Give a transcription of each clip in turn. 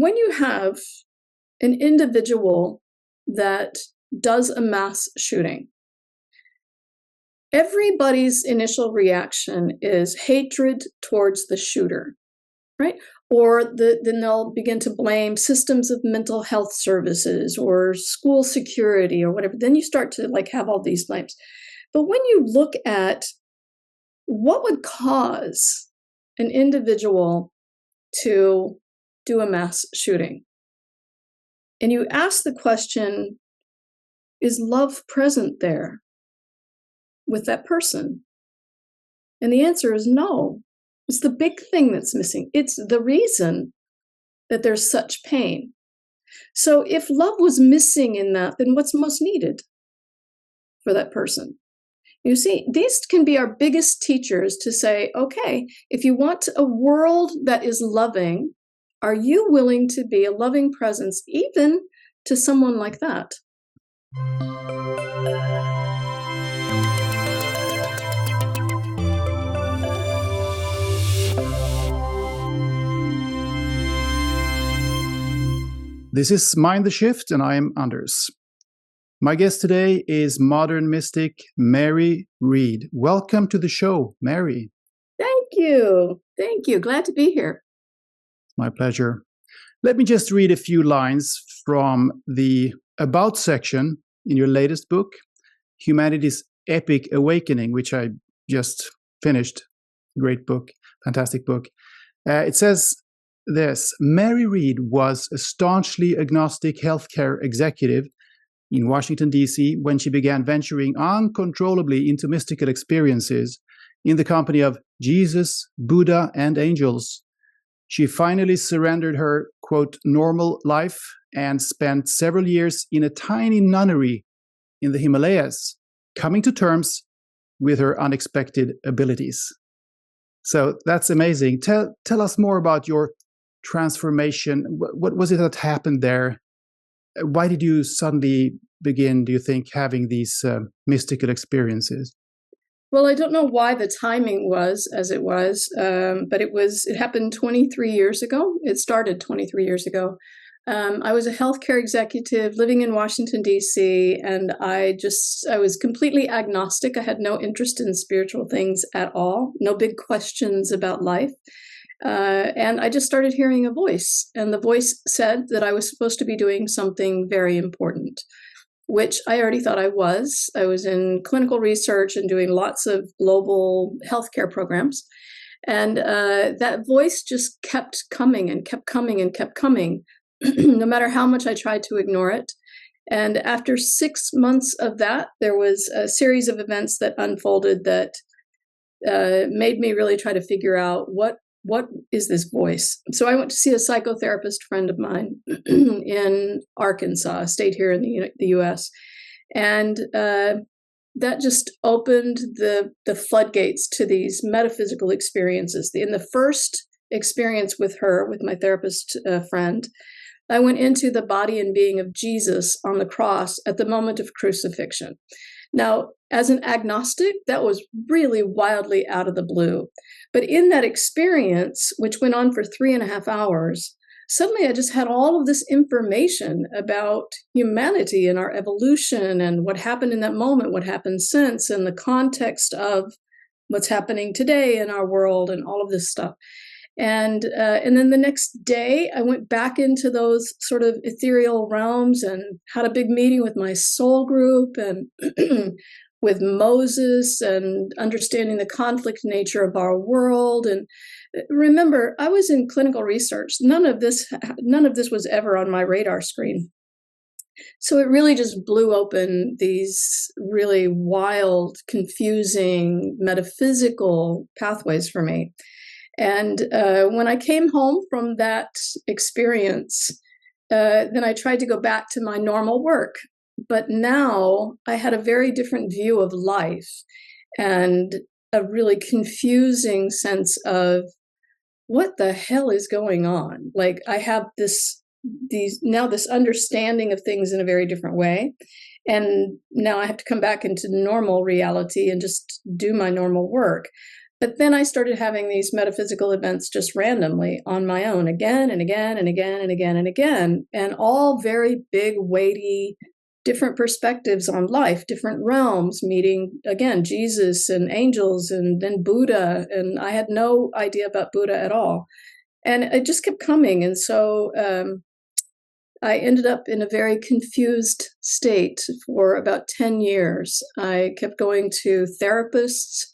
when you have an individual that does a mass shooting, everybody's initial reaction is hatred towards the shooter, right? Or then they'll begin to blame systems of mental health services or school security or whatever. Then you start to have all these blames. But when you look at what would cause an individual to do a mass shooting, and you ask the question, is love present there with that person? And the answer is no. It's the big thing that's missing. It's the reason that there's such pain. So if love was missing in that, then what's most needed for that person? You see, these can be our biggest teachers to say, okay, if you want a world that is loving, are you willing to be a loving presence even to someone like that? This is Mind the Shift, and I am Anders. My guest today is modern mystic Mary Reed. Welcome to the show, Mary. Thank you. Thank you. Glad to be here. My pleasure. Let me just read a few lines from the About section in your latest book, Humanity's Epic Awakening, which I just finished. Great book, fantastic book. It says this: Mary Reed was a staunchly agnostic healthcare executive in Washington, D.C. when she began venturing uncontrollably into mystical experiences in the company of Jesus, Buddha, and angels. She finally surrendered her, quote, normal life and spent several years in a tiny nunnery in the Himalayas, coming to terms with her unexpected abilities. So that's amazing. Tell us more about your transformation. What was it that happened there? Why did you suddenly begin, do you think, having these mystical experiences? Well, I don't know why the timing was as it was, but it happened 23 years ago. It started 23 years ago. I was a healthcare executive living in Washington, D.C., and I was completely agnostic. I had no interest in spiritual things at all, no big questions about life. And I just started hearing a voice, and the voice said that I was supposed to be doing something very important, which I already thought I was. I was in clinical research and doing lots of global healthcare programs. And that voice just kept coming and kept coming and kept coming, no matter how much I tried to ignore it. And after 6 months of that, there was a series of events that unfolded that made me really try to figure out what is this voice. So I went to see a psychotherapist friend of mine in Arkansas, stayed here in the U.S. And that just opened the floodgates to these metaphysical experiences. In the first experience with her, with my therapist friend, I went into the body and being of Jesus on the cross at the moment of crucifixion. Now, as an agnostic, that was really wildly out of the blue. But in that experience, which went on for 3.5 hours, suddenly I just had all of this information about humanity and our evolution and what happened in that moment, what happened since, and the context of what's happening today in our world and all of this stuff. And then the next day, I went back into those sort of ethereal realms and had a big meeting with my soul group and with Moses and understanding the conflict nature of our world. And remember, I was in clinical research. None of this was ever on my radar screen. So it really just blew open these really wild, confusing, metaphysical pathways for me. And when I came home from that experience, then I tried to go back to my normal work. But now I had a very different view of life and a really confusing sense of what the hell is going on. Like I have this understanding of things in a very different way. And now I have to come back into normal reality and just do my normal work. But then I started having these metaphysical events just randomly on my own, again and again and again and again and again, and all very big, weighty, different perspectives on life, different realms, meeting, again, Jesus and angels and then Buddha. And I had no idea about Buddha at all. And it just kept coming. And so I ended up in a very confused state for about 10 years. I kept going to therapists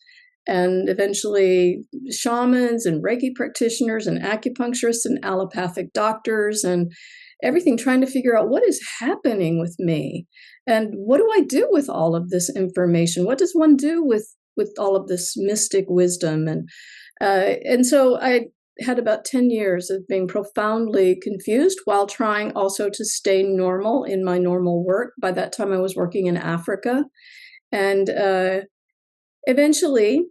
and eventually shamans and Reiki practitioners and acupuncturists and allopathic doctors and everything, trying to figure out what is happening with me and what do I do with all of this information? What does one do with all of this mystic wisdom? And so I had about 10 years of being profoundly confused while trying also to stay normal in my normal work. By that time, I was working in Africa. And eventually,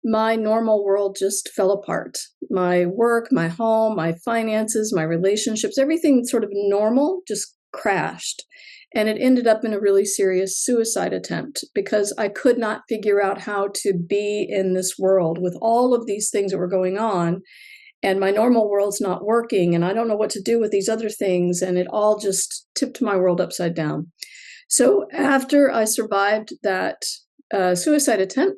my normal world just fell apart. My work, my home, my finances, my relationships, everything sort of normal just crashed. And it ended up in a really serious suicide attempt because I could not figure out how to be in this world with all of these things that were going on. And my normal world's not working, and I don't know what to do with these other things. And it all just tipped my world upside down. So after I survived that suicide attempt,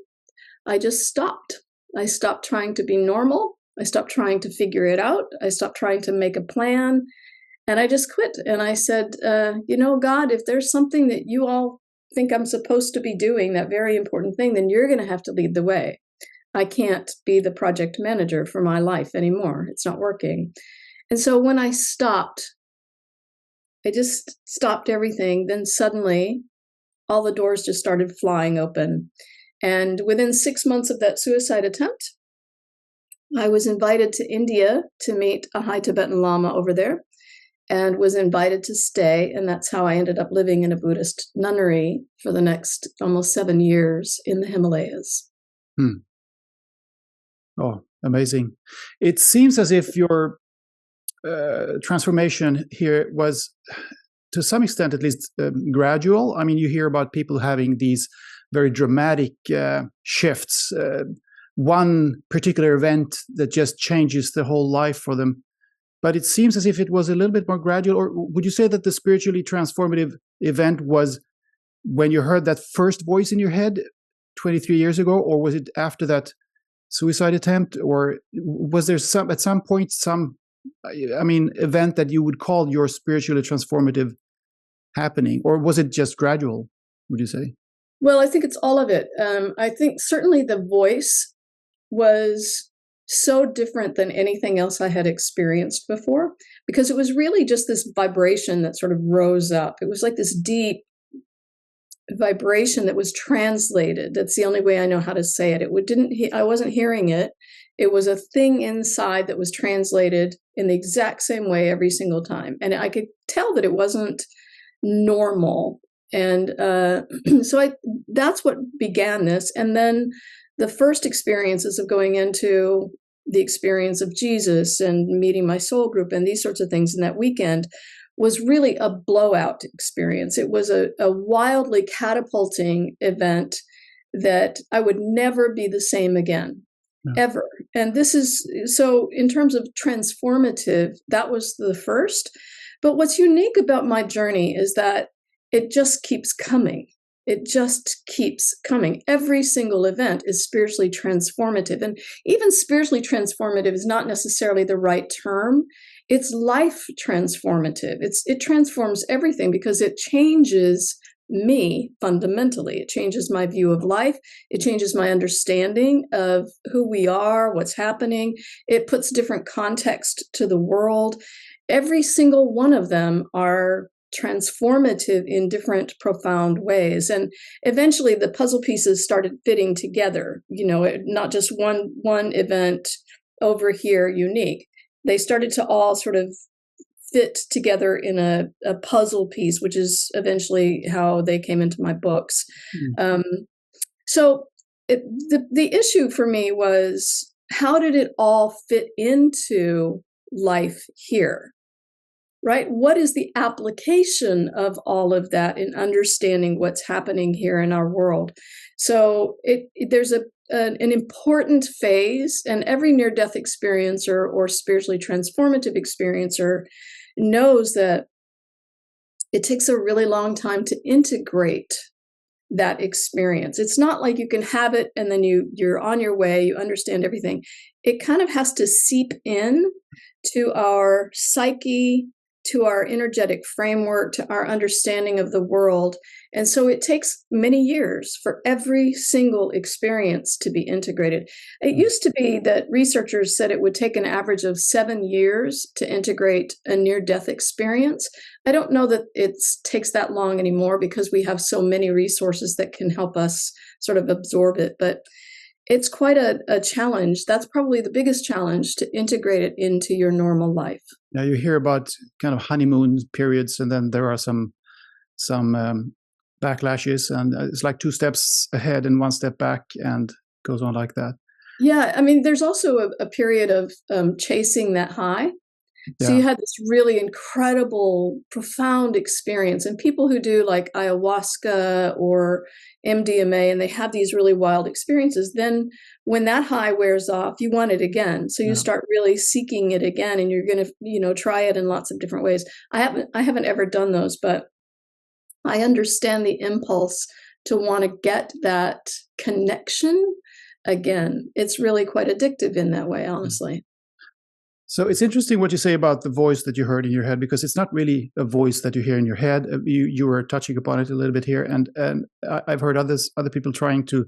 I just stopped. I stopped trying to be normal. I stopped trying to figure it out. I stopped trying to make a plan. And I just quit. And I said, God, if there's something that you all think I'm supposed to be doing, that very important thing, then you're going to have to lead the way. I can't be the project manager for my life anymore. It's not working. And so when I stopped, I just stopped everything. Then suddenly all the doors just started flying open. And within 6 months of that suicide attempt, I was invited to India to meet a high Tibetan Lama over there and was invited to stay. And that's how I ended up living in a Buddhist nunnery for the next almost 7 years in the Himalayas. Oh, amazing. It seems as if your transformation here was, to some extent at least, gradual. I mean, you hear about people having these very dramatic shifts, one particular event that just changes the whole life for them. But it seems as if it was a little bit more gradual. Or would you say that the spiritually transformative event was when you heard that first voice in your head 23 years ago, or was it after that suicide attempt, or was there at some point event that you would call your spiritually transformative happening, or was it just gradual, would you say? Well, I think it's all of it. I think certainly the voice was so different than anything else I had experienced before, because it was really just this vibration that sort of rose up. It was like this deep vibration that was translated. That's the only way I know how to say it. I wasn't hearing it. It was a thing inside that was translated in the exact same way every single time. And I could tell that it wasn't normal. And so that's what began this. And then the first experiences of going into the experience of Jesus and meeting my soul group and these sorts of things in that weekend was really a blowout experience. It was a wildly catapulting event that I would never be the same again, ever. And this is, so in terms of transformative, that was the first. But what's unique about my journey is that it just keeps coming. It just keeps coming. Every single event is spiritually transformative. And even spiritually transformative is not necessarily the right term. It's life transformative. It transforms everything because it changes me fundamentally. It changes my view of life. It changes my understanding of who we are, what's happening. It puts different context to the world. Every single one of them are transformative in different profound ways. And eventually the puzzle pieces started fitting together, not just one event over here unique. They started to all sort of fit together in a puzzle piece, which is eventually how they came into my books. So the issue for me was, how did it all fit into life here? right? What is the application of all of that in understanding what's happening here in our world? So there's an important phase, and every near-death experiencer or spiritually transformative experiencer knows that it takes a really long time to integrate that experience. It's not like you can have it and then you're on your way, you understand everything. It kind of has to seep in to our psyche, to our energetic framework, to our understanding of the world. And so it takes many years for every single experience to be integrated. It used to be that researchers said it would take an average of 7 years to integrate a near-death experience. I don't know that it takes that long anymore because we have so many resources that can help us sort of absorb it. But it's quite a challenge. That's probably the biggest challenge, to integrate it into your normal life. Now you hear about kind of honeymoon periods, and then there are some backlashes, and it's like 2 steps ahead and 1 step back, and goes on like that. Yeah, I mean, there's also a period of chasing that high. So Yeah. you had this really incredible, profound experience. And people who do like ayahuasca or MDMA, and they have these really wild experiences, then when that high wears off, you want it again. So you Yeah. start really seeking it again, and you're going to, try it in lots of different ways. I haven't ever done those, but I understand the impulse to want to get that connection again. It's really quite addictive in that way, honestly. So it's interesting what you say about the voice that you heard in your head, because it's not really a voice that you hear in your head. You were touching upon it a little bit here, and I've heard other people trying to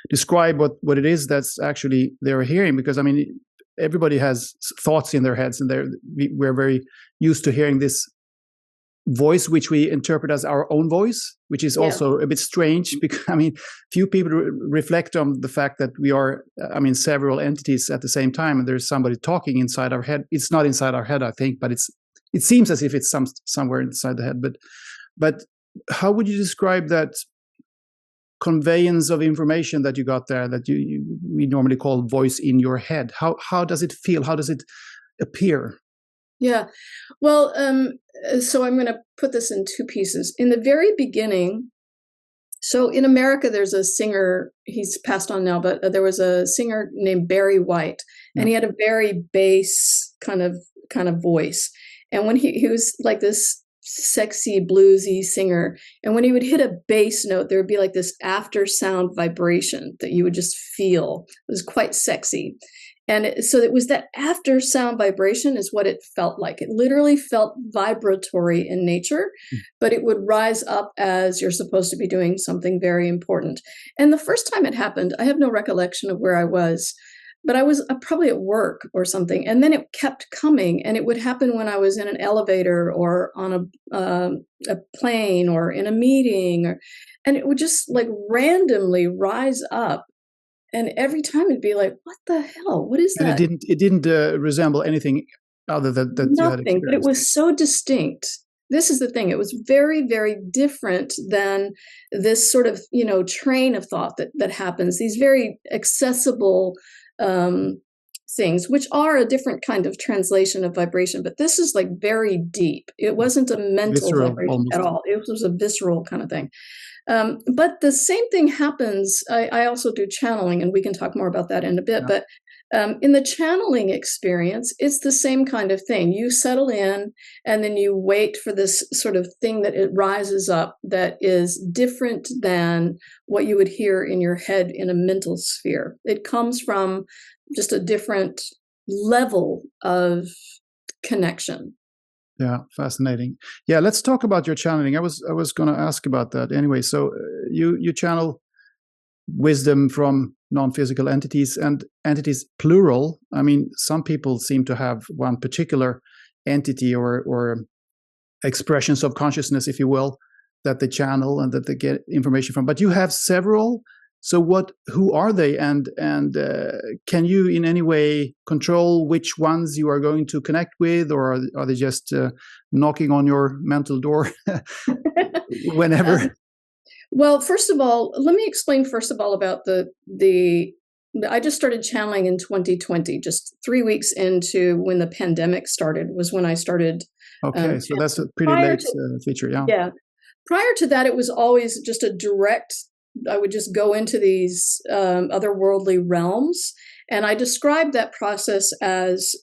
describe what it is that's actually they're hearing, because I mean everybody has thoughts in their heads, and we're very used to hearing this voice, which we interpret as our own voice, which is also a bit strange, because I mean, few people reflect on the fact that we are, several entities at the same time, and there's somebody talking inside our head. It's not inside our head, I think, but it seems as if it's somewhere inside the head. But how would you describe that conveyance of information that you got there, that we normally call voice in your head? How does it feel? How does it appear? Yeah. Well, so I'm going to put this in 2 pieces. In the very beginning, so in America, there's a singer, he's passed on now, but there was a singer named Barry White, and he had a very bass kind of voice. And when he was like this sexy bluesy singer, and when he would hit a bass note, there would be like this after sound vibration that you would just feel. It was quite sexy. And so it was that after sound vibration is what it felt like. It literally felt vibratory in nature, but it would rise up as you're supposed to be doing something very important. And the first time it happened, I have no recollection of where I was, but I was probably at work or something. And then it kept coming, and it would happen when I was in an elevator or on a plane or in a meeting, and it would just like randomly rise up. And every time it'd be like, what the hell? What is that? And it didn't resemble anything other than that you had Nothing, but it experienced. was so distinct. This is the thing. It was very, very different than this sort of, train of thought that happens. These very accessible things, which are a different kind of translation of vibration. But this is like very deep. It wasn't a mental Visceral, vibration almost. at all. It was a visceral kind of thing. But the same thing happens. I also do channeling, and we can talk more about that in a bit. Yeah. But in the channeling experience, it's the same kind of thing. You settle in, and then you wait for this sort of thing that it rises up that is different than what you would hear in your head in a mental sphere. It comes from just a different level of connection. Yeah, fascinating. Yeah, let's talk about your channeling. I was going to ask about that anyway. So you channel wisdom from non-physical entities, and entities plural. I mean, some people seem to have one particular entity or expressions of consciousness, if you will, that they channel and that they get information from. But you have several. So who are they, and can you in any way control which ones you are going to connect with, or are they just knocking on your mental door whenever? Well, first of all, let me explain about I just started channeling in 2020, just 3 weeks into when the pandemic started was when I started Okay, so that's a pretty prior late to feature, yeah. yeah, prior to that, it was always just a direct. I would just go into these otherworldly realms, and I described that process as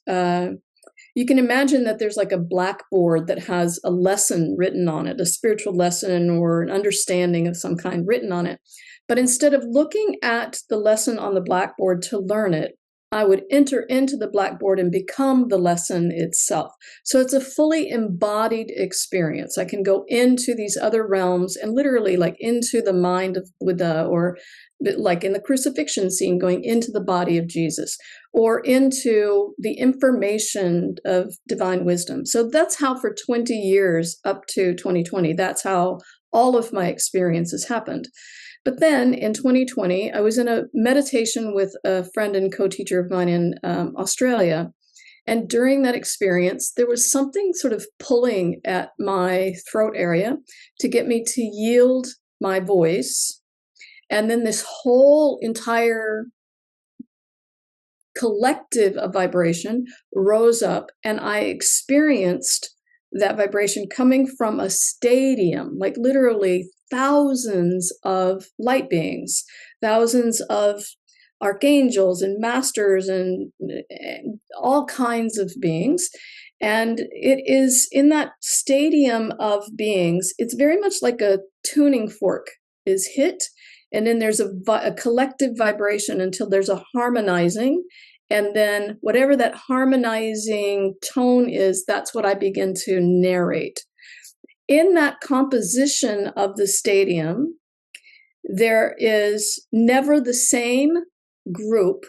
you can imagine that there's like a blackboard that has a lesson written on it, a spiritual lesson or an understanding of some kind written on it. But instead of looking at the lesson on the blackboard to learn it, I would enter into the blackboard and become the lesson itself. So it's a fully embodied experience. I can go into these other realms and literally like into the mind of Buddha, or like in the crucifixion scene, going into the body of Jesus, or into the information of divine wisdom. So that's how for 20 years up to 2020, that's how all of my experiences happened. But then in 2020, I was in a meditation with a friend and co-teacher of mine in Australia. And during that experience, there was something sort of pulling at my throat area to get me to yield my voice. And then this whole entire collective of vibration rose up, and I experienced that vibration coming from a stadium, like literally thousands of light beings, thousands of archangels and masters and all kinds of beings. And it is in that stadium of beings, it's very much like a tuning fork is hit, and then there's a collective vibration until there's a harmonizing. And then whatever that harmonizing tone is, that's what I begin to narrate. In that composition of the stadium, there is never the same group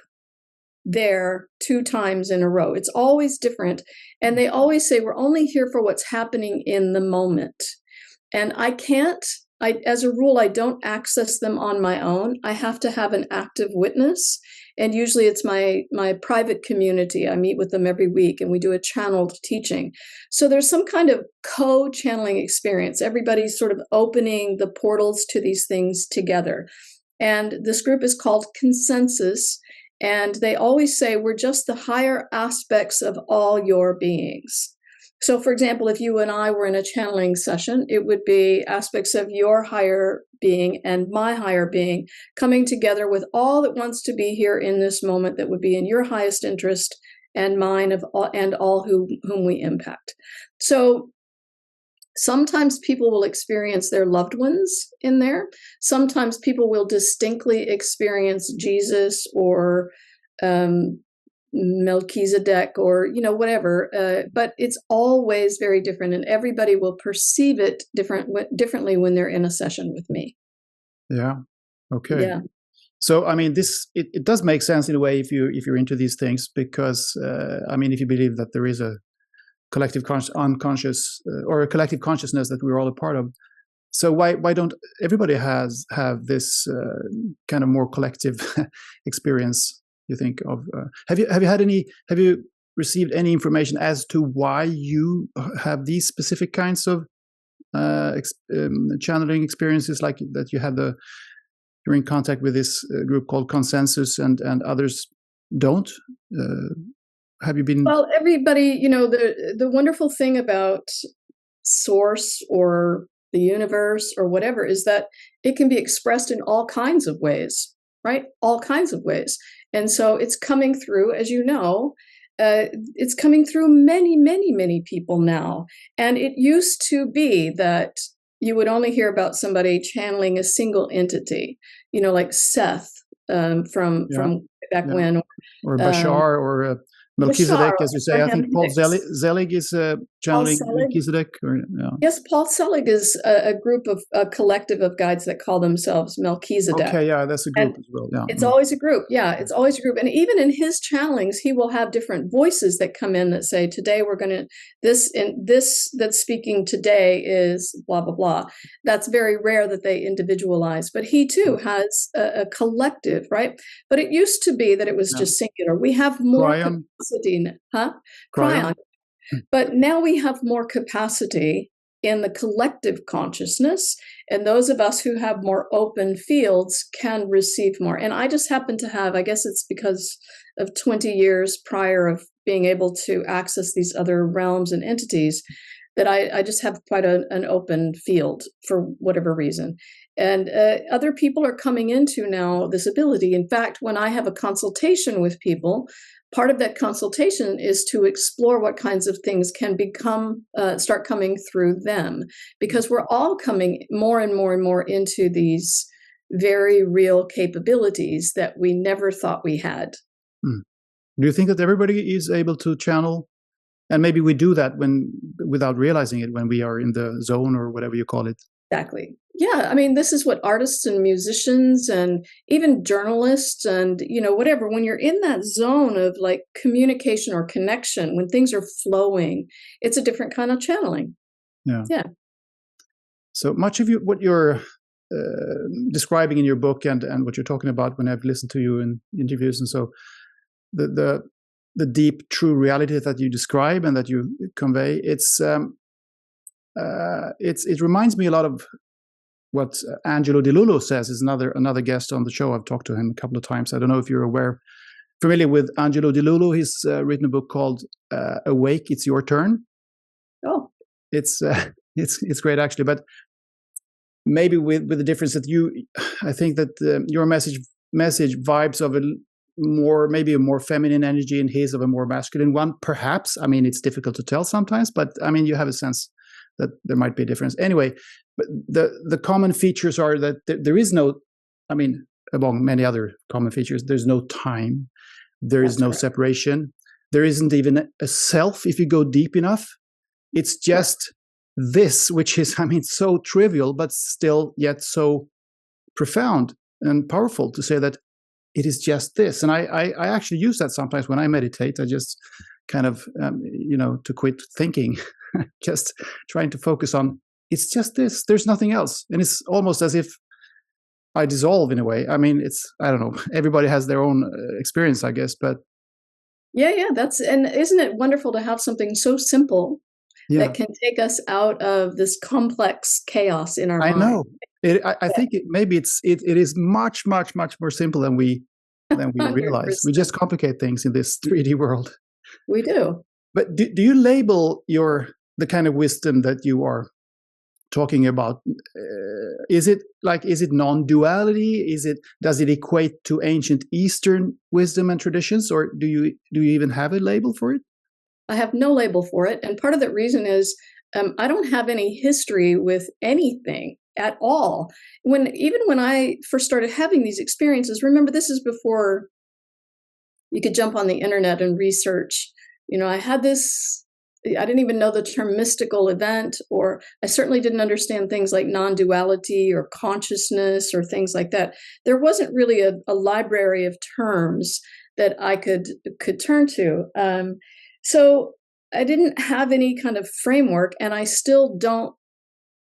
there 2 times in a row. It's always different. And they always say, we're only here for what's happening in the moment. And as a rule, I don't access them on my own. I have to have an active witness. And usually it's my private community. I meet with them every week and we do a channeled teaching. So there's some kind of co-channeling experience. Everybody's sort of opening the portals to these things together. And this group is called Consensus. And they always say, we're just the higher aspects of all your beings. So, for example, if you and I were in a channeling session, it would be aspects of your higher being and my higher being coming together with all that wants to be here in this moment that would be in your highest interest and mine and all whom we impact. So sometimes people will experience their loved ones in there. Sometimes people will distinctly experience Jesus or Melchizedek or, whatever. But it's always very different, and everybody will perceive it differently when they're in a session with me. Yeah. Okay. Yeah. So, I mean, it does make sense in a way if you're into these things, because if you believe that there is a collective unconscious or a collective consciousness that we're all a part of. So why don't everybody have this kind of more collective experience? You think of have you received any information as to why you have these specific kinds of channeling experiences, like that you had you're in contact with this group called Consensus and others don't? Have you been? Well, everybody, the wonderful thing about source or the universe or whatever is that it can be expressed in all kinds of ways, right? All kinds of ways. And so it's coming through, as you know, it's coming through many, many, many people now. And it used to be that you would only hear about somebody channeling a single entity, like Seth from back when. Or Bashar or Melchizedek, as you say. I think Paul Selig is channeling Melchizedek. Yes, Paul Selig is a collective of guides that call themselves Melchizedek. Okay, yeah, that's a group as well. Yeah, it's always a group. Yeah, it's always a group. And even in his channelings, he will have different voices that come in that say, "Today we're going to this that's speaking today is blah blah blah." That's very rare that they individualize, but he too has a collective, right? But it used to be that it was just singular. We have more capacity, Cryon. But now we have more capacity in the collective consciousness, and those of us who have more open fields can receive more. And I just happen to have, I guess it's because of 20 years prior of being able to access these other realms and entities, that I just have quite an open field for whatever reason. And other people are coming into now this ability. In fact, when I have a consultation with people, part of that consultation is to explore what kinds of things can start coming through them, because we're all coming more and more and more into these very real capabilities that we never thought we had. Hmm. Do you think that everybody is able to channel? And maybe we do that without realizing it, when we are in the zone or whatever you call it. Exactly. Yeah, I mean, this is what artists and musicians and even journalists and, whatever, when you're in that zone of like communication or connection, when things are flowing, it's a different kind of channeling. Yeah. Yeah. So much of what you're describing in your book and what you're talking about when I've listened to you in interviews, and so the deep, true reality that you describe and that you convey, it reminds me a lot of what Angelo Di Lullo says. Is another guest on the show. I've talked to him a couple of times. I don't know if you're familiar with Angelo Di Lullo. He's written a book called "Awake, It's Your Turn." Oh, it's great actually, but maybe with the difference that I think that your message vibes of maybe a more feminine energy, and his of a more masculine one, perhaps. I mean, it's difficult to tell sometimes, but I mean, you have a sense that there might be a difference. Anyway, but the common features are that there is no, I mean, among many other common features, there's no time, there is no separation, there isn't even a self if you go deep enough. It's just this, which is, I mean, so trivial, but still yet so profound and powerful to say that it is just this. And I actually use that sometimes when I meditate. I just kind of, to quit thinking, just trying to focus on, it's just this, there's nothing else. And it's almost as if I dissolve in a way. I mean, I don't know, everybody has their own experience, I guess, but. Yeah, and isn't it wonderful to have something so simple that can take us out of this complex chaos in our mind? I know. I think maybe it is much, much, much more simple than we realize. We just complicate things in this 3D world. We do. But do you label the kind of wisdom that you are talking about? Is it non-duality? Does it equate to ancient Eastern wisdom and traditions, or do you even have a label for it? I have no label for it, and part of the reason is I don't have any history with anything at all. Even when I first started having these experiences, remember, this is before you could jump on the internet and research. I had this, I didn't even know the term mystical event, or I certainly didn't understand things like non-duality or consciousness or things like that. There wasn't really a library of terms that I could turn to. So I didn't have any kind of framework, and I still don't.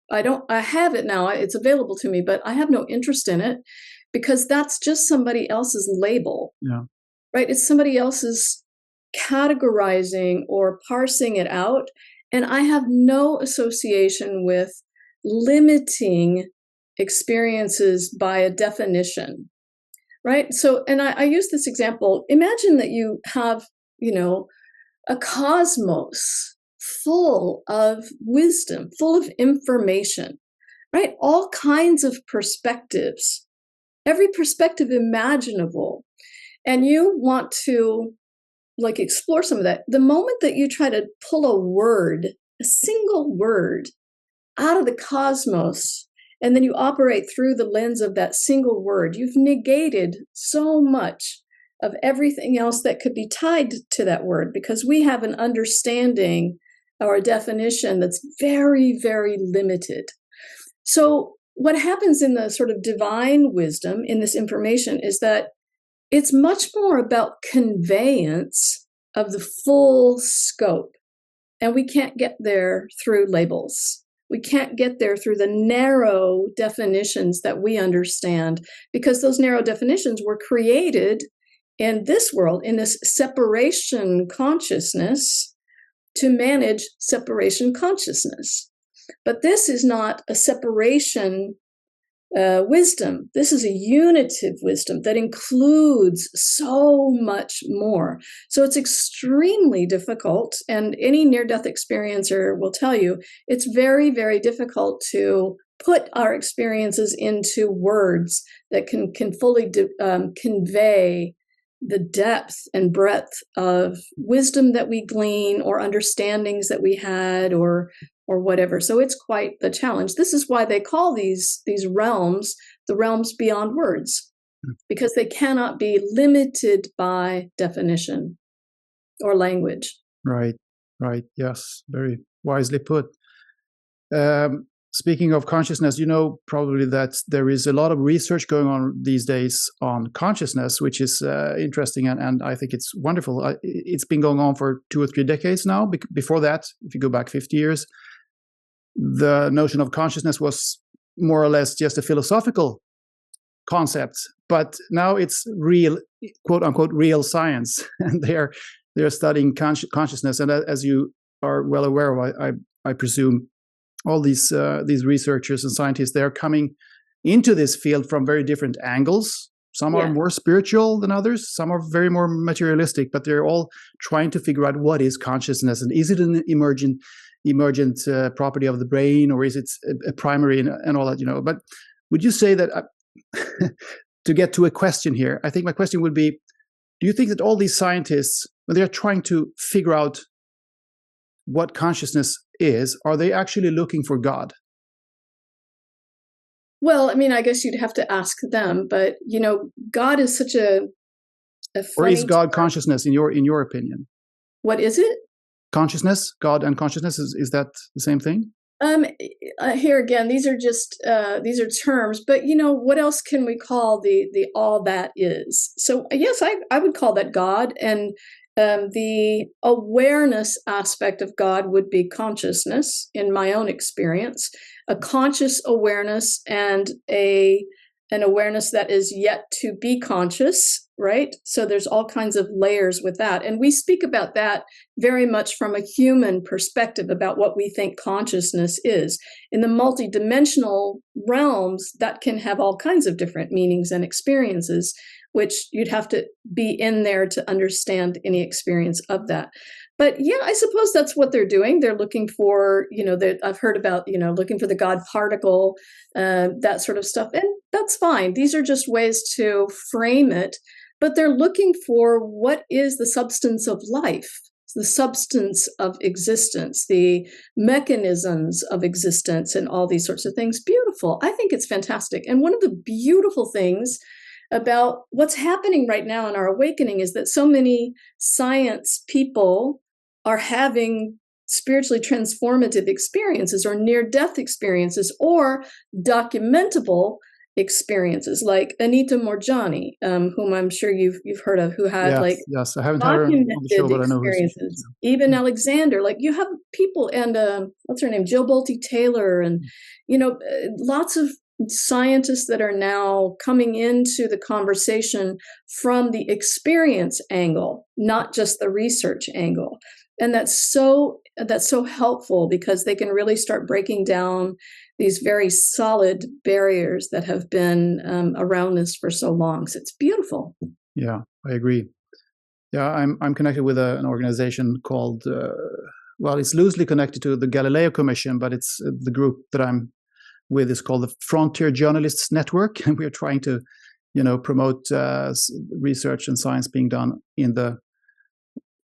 I have it now. It's available to me, but I have no interest in it because that's just somebody else's label. Yeah. Right? It's somebody else's categorizing or parsing it out, and I have no association with limiting experiences by a definition. Right? So, and I use this example. Imagine that you have, a cosmos full of wisdom, full of information, right? All kinds of perspectives, every perspective imaginable. And you want to explore some of that. The moment that you try to pull a single word out of the cosmos, and then you operate through the lens of that single word, you've negated so much of everything else that could be tied to that word, because we have an understanding or a definition that's very, very limited. So what happens in the sort of divine wisdom in this information is that it's much more about conveyance of the full scope. And we can't get there through labels. We can't get there through the narrow definitions that we understand, because those narrow definitions were created in this world, in this separation consciousness, to manage separation consciousness. But this is not a separation Wisdom. This is a unitive wisdom that includes so much more. So it's extremely difficult, and any near-death experiencer will tell you it's very, very difficult to put our experiences into words that can fully convey the depth and breadth of wisdom that we glean, or understandings that we had, or whatever. So it's quite the challenge. This is why they call these realms the realms beyond words, because they cannot be limited by definition or language. Right, right. Yes, very wisely put. Speaking of consciousness, you know probably that there is a lot of research going on these days on consciousness, which is interesting, and I think it's wonderful. It's been going on for 2 or 3 decades now. Before that, if you go back 50 years, the notion of consciousness was more or less just a philosophical concept. But now it's real, quote unquote, real science, and they're studying consciousness. And as you are well aware of, I presume all these researchers and scientists, they're coming into this field from very different angles. Some are more spiritual than others. Some are very more materialistic, but they're all trying to figure out what is consciousness, and is it an emergent property of the brain, or is it a primary, and all that, you know. But would you say that, to get to a question here, I think my question would be, do you think that all these scientists, when they're trying to figure out what consciousness is, are they actually looking for God? Well, I mean, I guess you'd have to ask them, but you know, God is such a funny Or is God term. consciousness in your opinion? What is it? Consciousness, God and consciousnness, is that the same thing? Here again, these are terms, but you know, what else can we call the all that is? So yes, I would call that God, and the awareness aspect of God would be consciousness, in my own experience, a conscious awareness, and an awareness that is yet to be conscious, right? So there's all kinds of layers with that. And we speak about that very much from a human perspective, about what we think consciousness is. In the multidimensional realms, that can have all kinds of different meanings and experiences, which you'd have to be in there to understand any experience of that. But yeah, I suppose that's what they're doing. They're looking for, you know, I've heard about, you know, looking for the God particle, that sort of stuff. And that's fine. These are just ways to frame it. But they're looking for what is the substance of life, the substance of existence, the mechanisms of existence, and all these sorts of things. Beautiful. I think it's fantastic. And one of the beautiful things about what's happening right now in our awakening is that so many science people are having spiritually transformative experiences, or near-death experiences, or documentable experiences, like Anita Morjani, whom I'm sure you've heard of, who had yes, I haven't had her on the show, documented but I know who she is. experiences. Even Alexander, like you have people, and what's her name, Jill Bolte Taylor, and you know, lots of scientists that are now coming into the conversation from the experience angle, not just the research angle. And that's so helpful, because they can really start breaking down these very solid barriers that have been around us for so long. So it's beautiful. Yeah, I agree. Yeah, I'm connected with an organization called, well, it's loosely connected to the Galileo Commission, but it's the group that I'm with is called the Frontier Journalists Network, and we're trying to, you know, promote research and science being done in the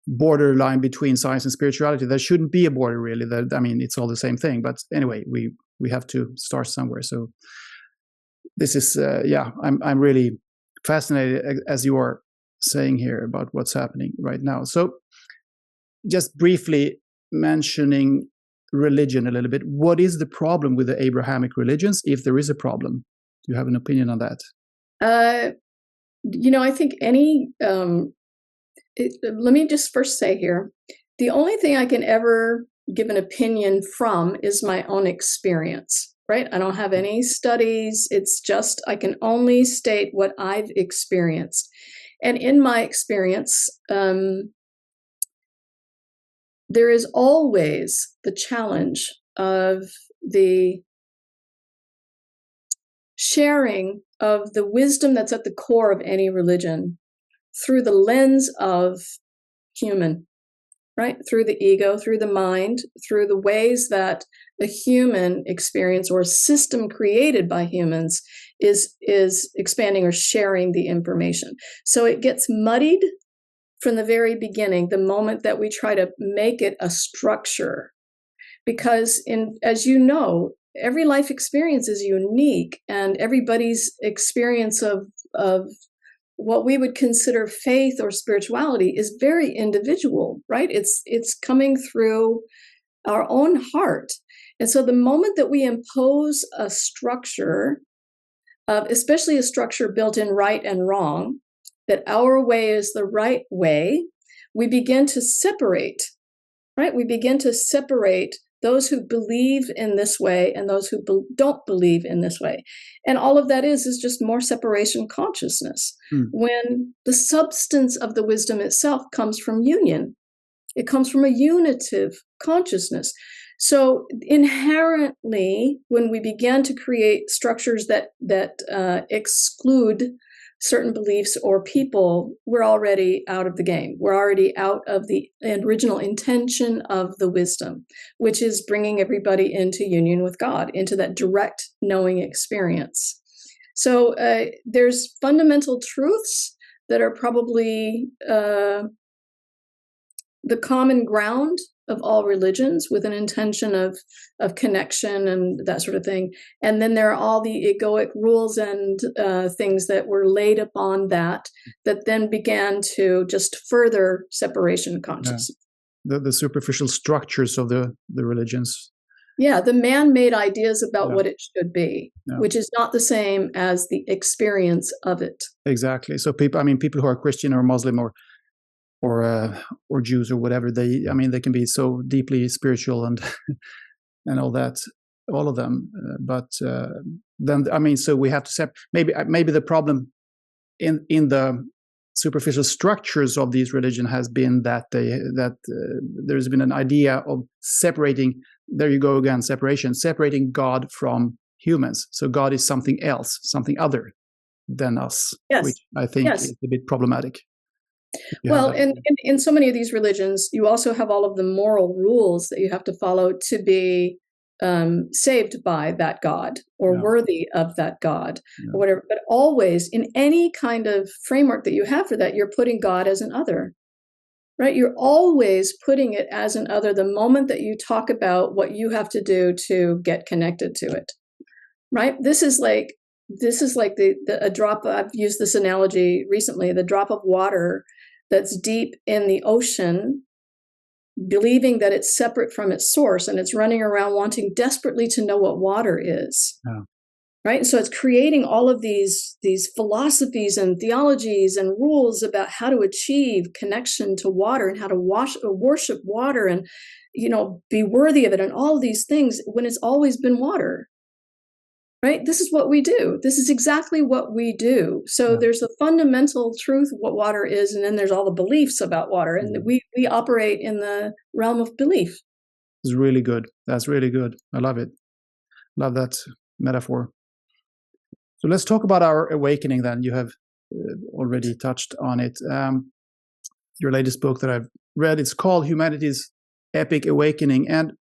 borderline between science and spirituality. There shouldn't be a border, really. I mean, it's all the same thing. But anyway, we have to start somewhere. So this is, yeah, I'm really fascinated, as you are saying here, about what's happening right now. So just briefly mentioning religion a little bit. What is the problem with the Abrahamic religions, if there is a problem? Do you have an opinion on that? You know, I think let me just first say here, the only thing I can ever give an opinion from is my own experience, right? I don't have any studies. It's just, I can only state what I've experienced. And in my experience, there is always the challenge of the sharing of the wisdom that's at the core of any religion through the lens of human, right? Through the ego, through the mind, through the ways that the human experience or system created by humans is expanding or sharing the information. So it gets muddied from the very beginning, the moment that we try to make it a structure. Because as you know, every life experience is unique, and everybody's experience of what we would consider faith or spirituality is very individual, right? It's coming through our own heart. And so the moment that we impose a structure, especially a structure built in right and wrong, that our way is the right way, we begin to separate, right? We begin to separate those who believe in this way and those who don't believe in this way. And all of that is just more separation consciousness. When the substance of the wisdom itself comes from union. It comes from a unitive consciousness. So inherently, when we begin to create structures that exclude certain beliefs or people, we're already out of the game. We're already out of the original intention of the wisdom, which is bringing everybody into union with God, into that direct knowing experience. So there's fundamental truths that are probably the common ground of all religions, with an intention of connection and that sort of thing. And then there are all the egoic rules and things that were laid upon that then began to just further separation consciousness. Yeah. The superficial structures of the religions. Yeah, the man-made ideas about what it should be, which is not the same as the experience of it. Exactly. So people who are Christian or Muslim or Jews or whatever, they can be so deeply spiritual and and all that, all of them. But then so we have to separate. Maybe the problem in the superficial structures of these religions has been that there's been an idea of separating. There you go again, separating God from humans. So God is something else, something other than us, which I think is a bit problematic. Well, in so many of these religions, you also have all of the moral rules that you have to follow to be saved by that God or worthy of that God or whatever. But always, in any kind of framework that you have for that, you're putting God as an other, right? You're always putting it as an other the moment that you talk about what you have to do to get connected to it, right? This is like a drop. I've used this analogy recently, the drop of water that's deep in the ocean, believing that it's separate from its source, and it's running around wanting desperately to know what water is. Right? So it's creating all of these philosophies and theologies and rules about how to achieve connection to water and how to worship water and, be worthy of it and all of these things when it's always been water. Right? This is what we do. This is exactly what we do. So there's the fundamental truth of what water is, and then there's all the beliefs about water. And we operate in the realm of belief. It's really good. That's really good. I love it. Love that metaphor. So let's talk about our awakening then. You have already touched on it. Your latest book that I've read, it's called Humanity's Epic Awakening. And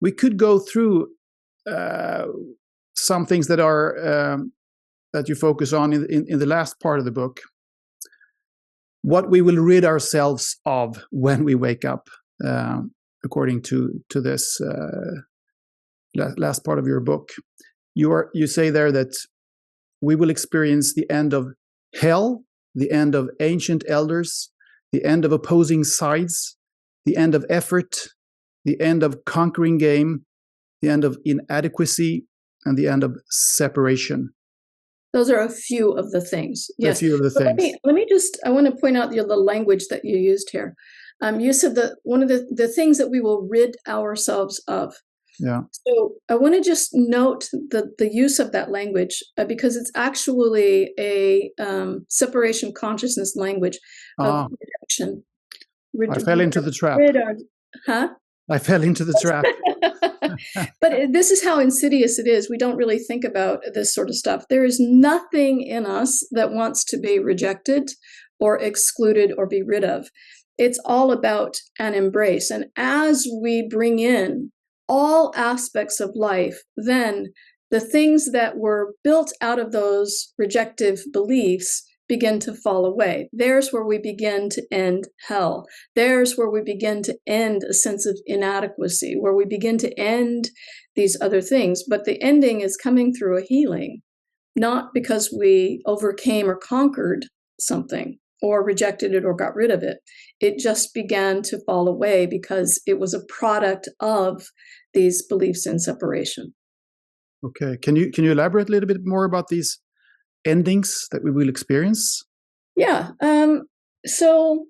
we could go through some things that are that you focus on in the last part of the book. What we will rid ourselves of when we wake up, according to this last part of your book. You say there that we will experience the end of hell, the end of ancient elders, the end of opposing sides, the end of effort, the end of conquering game, the end of inadequacy, and the end of separation. Those are a few of the things. Yes. A few of the things. Let me I want to point out the language that you used here. You said that one of the things that we will rid ourselves of. Yeah. So I want to just note the use of that language because it's actually a separation consciousness language of redemption. I fell into the trap. Huh? I fell into the trap. But this is how insidious it is. We don't really think about this sort of stuff. There is nothing in us that wants to be rejected or excluded or be rid of. It's all about an embrace. And as we bring in all aspects of life, then the things that were built out of those rejective beliefs begin to fall away. There's where we begin to end hell. There's where we begin to end a sense of inadequacy, where we begin to end these other things. But the ending is coming through a healing, not because we overcame or conquered something or rejected it or got rid of it. It just began to fall away because it was a product of these beliefs in separation. Okay. Can you elaborate a little bit more about these endings that we will experience? Yeah. So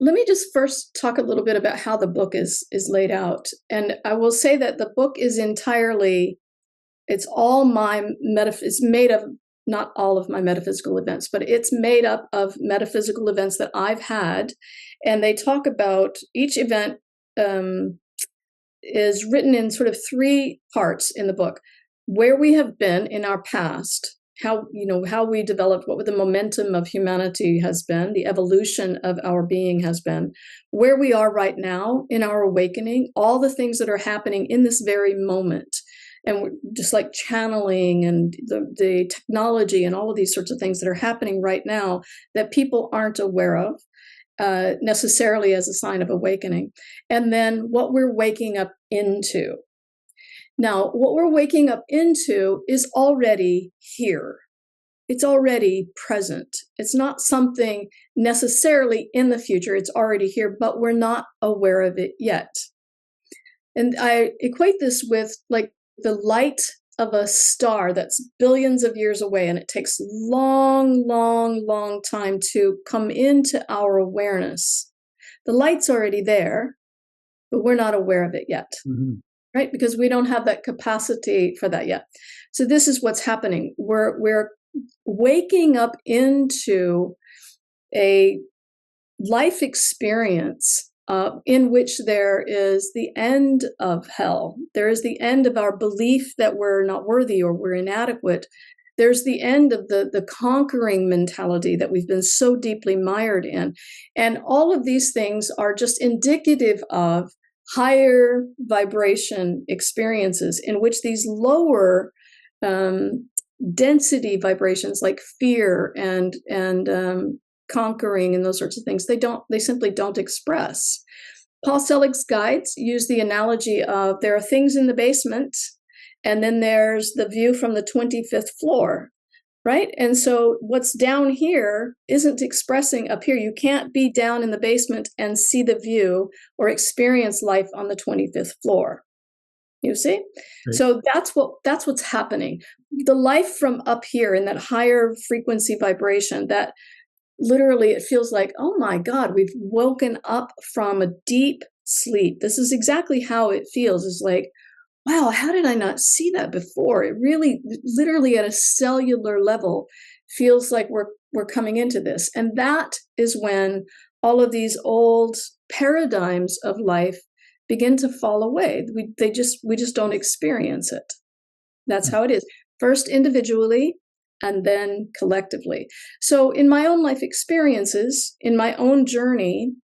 let me just first talk a little bit about how the book is laid out. And I will say that the book is entirely, it's made of, not all of my metaphysical events, but it's made up of metaphysical events that I've had. And they talk about each event is written in sort of 3 parts in the book: where we have been in our past, how we developed, what the momentum of humanity has been, the evolution of our being has been, where we are right now in our awakening, all the things that are happening in this very moment. And just like channeling and the technology and all of these sorts of things that are happening right now that people aren't aware of necessarily as a sign of awakening. And then what we're waking up into. Now, what we're waking up into is already here. It's already present. It's not something necessarily in the future. It's already here, but we're not aware of it yet. And I equate this with like the light of a star that's billions of years away, and it takes long time to come into our awareness. The light's already there, but we're not aware of it yet. Mm-hmm. Right? Because we don't have that capacity for that yet. So this is what's happening. We're waking up into a life experience in which there is the end of hell. There is the end of our belief that we're not worthy or we're inadequate. There's the end of the conquering mentality that we've been so deeply mired in. And all of these things are just indicative of higher vibration experiences in which these lower density vibrations like fear and conquering and those sorts of things, they simply don't express. Paul Selig's guides use the analogy of there are things in the basement and then there's the view from the 25th floor. Right? And so what's down here isn't expressing up here. You can't be down in the basement and see the view or experience life on the 25th floor. You see? Right. So that's what's happening. The life from up here in that higher frequency vibration, that literally it feels like, oh my God, we've woken up from a deep sleep. This is exactly how it feels. It's like, wow, how did I not see that before? It really, literally at a cellular level, feels like we're coming into this. And that is when all of these old paradigms of life begin to fall away. We just don't experience it. That's how it is. First individually, and then collectively. So in my own life experiences, in my own journey,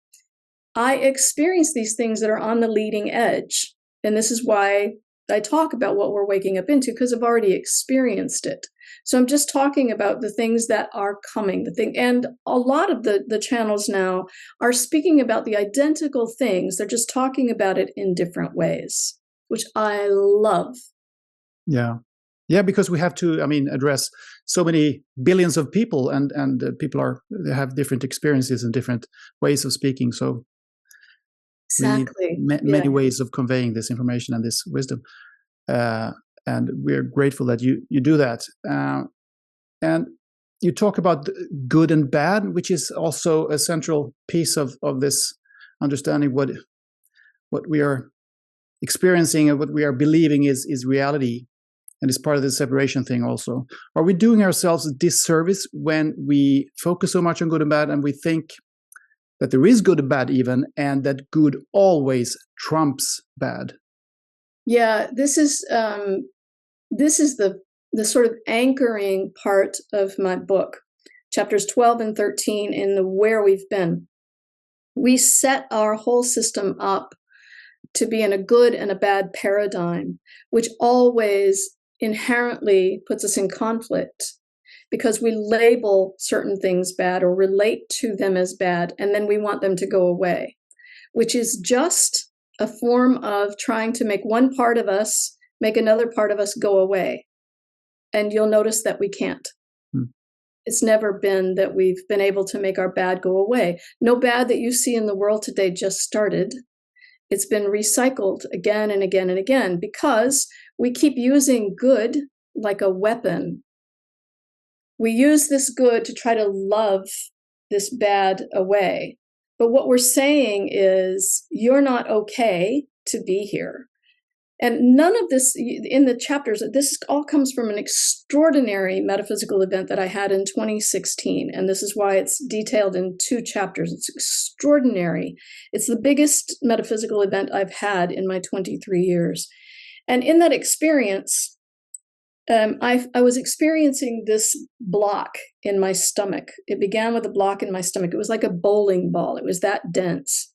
I experience these things that are on the leading edge. And this is why I talk about what we're waking up into, because I've already experienced it. So I'm just talking about the things that are coming, and a lot of the channels now are speaking about the identical things. They're just talking about it in different ways, which I love. Yeah. Yeah, because we have to, address so many billions of people, and people they have different experiences and different ways of speaking. So exactly. We need many ways of conveying this information and this wisdom. And we're grateful that you do that. And you talk about good and bad, which is also a central piece of this understanding what we are experiencing and what we are believing is reality. And it's part of the separation thing also. Are we doing ourselves a disservice when we focus so much on good and bad and we think that there is good and bad even, and that good always trumps bad. Yeah, this is the sort of anchoring part of my book, chapters 12 and 13, in the where we've been. We set our whole system up to be in a good and a bad paradigm, which always inherently puts us in conflict, because we label certain things bad or relate to them as bad, and then we want them to go away, which is just a form of trying to make one part of us make another part of us go away. And you'll notice that we can't. It's never been that we've been able to make our bad go away. No bad that you see in the world today just started. It's been recycled again and again and again, because we keep using good like a weapon. We use this good to try to love this bad away. But what we're saying is, you're not okay to be here. And none of this in the chapters, this all comes from an extraordinary metaphysical event that I had in 2016. And this is why it's detailed in 2 chapters. It's extraordinary. It's the biggest metaphysical event I've had in my 23 years. And in that experience, I was experiencing this block in my stomach. It began with a block in my stomach. It was like a bowling ball. It was that dense.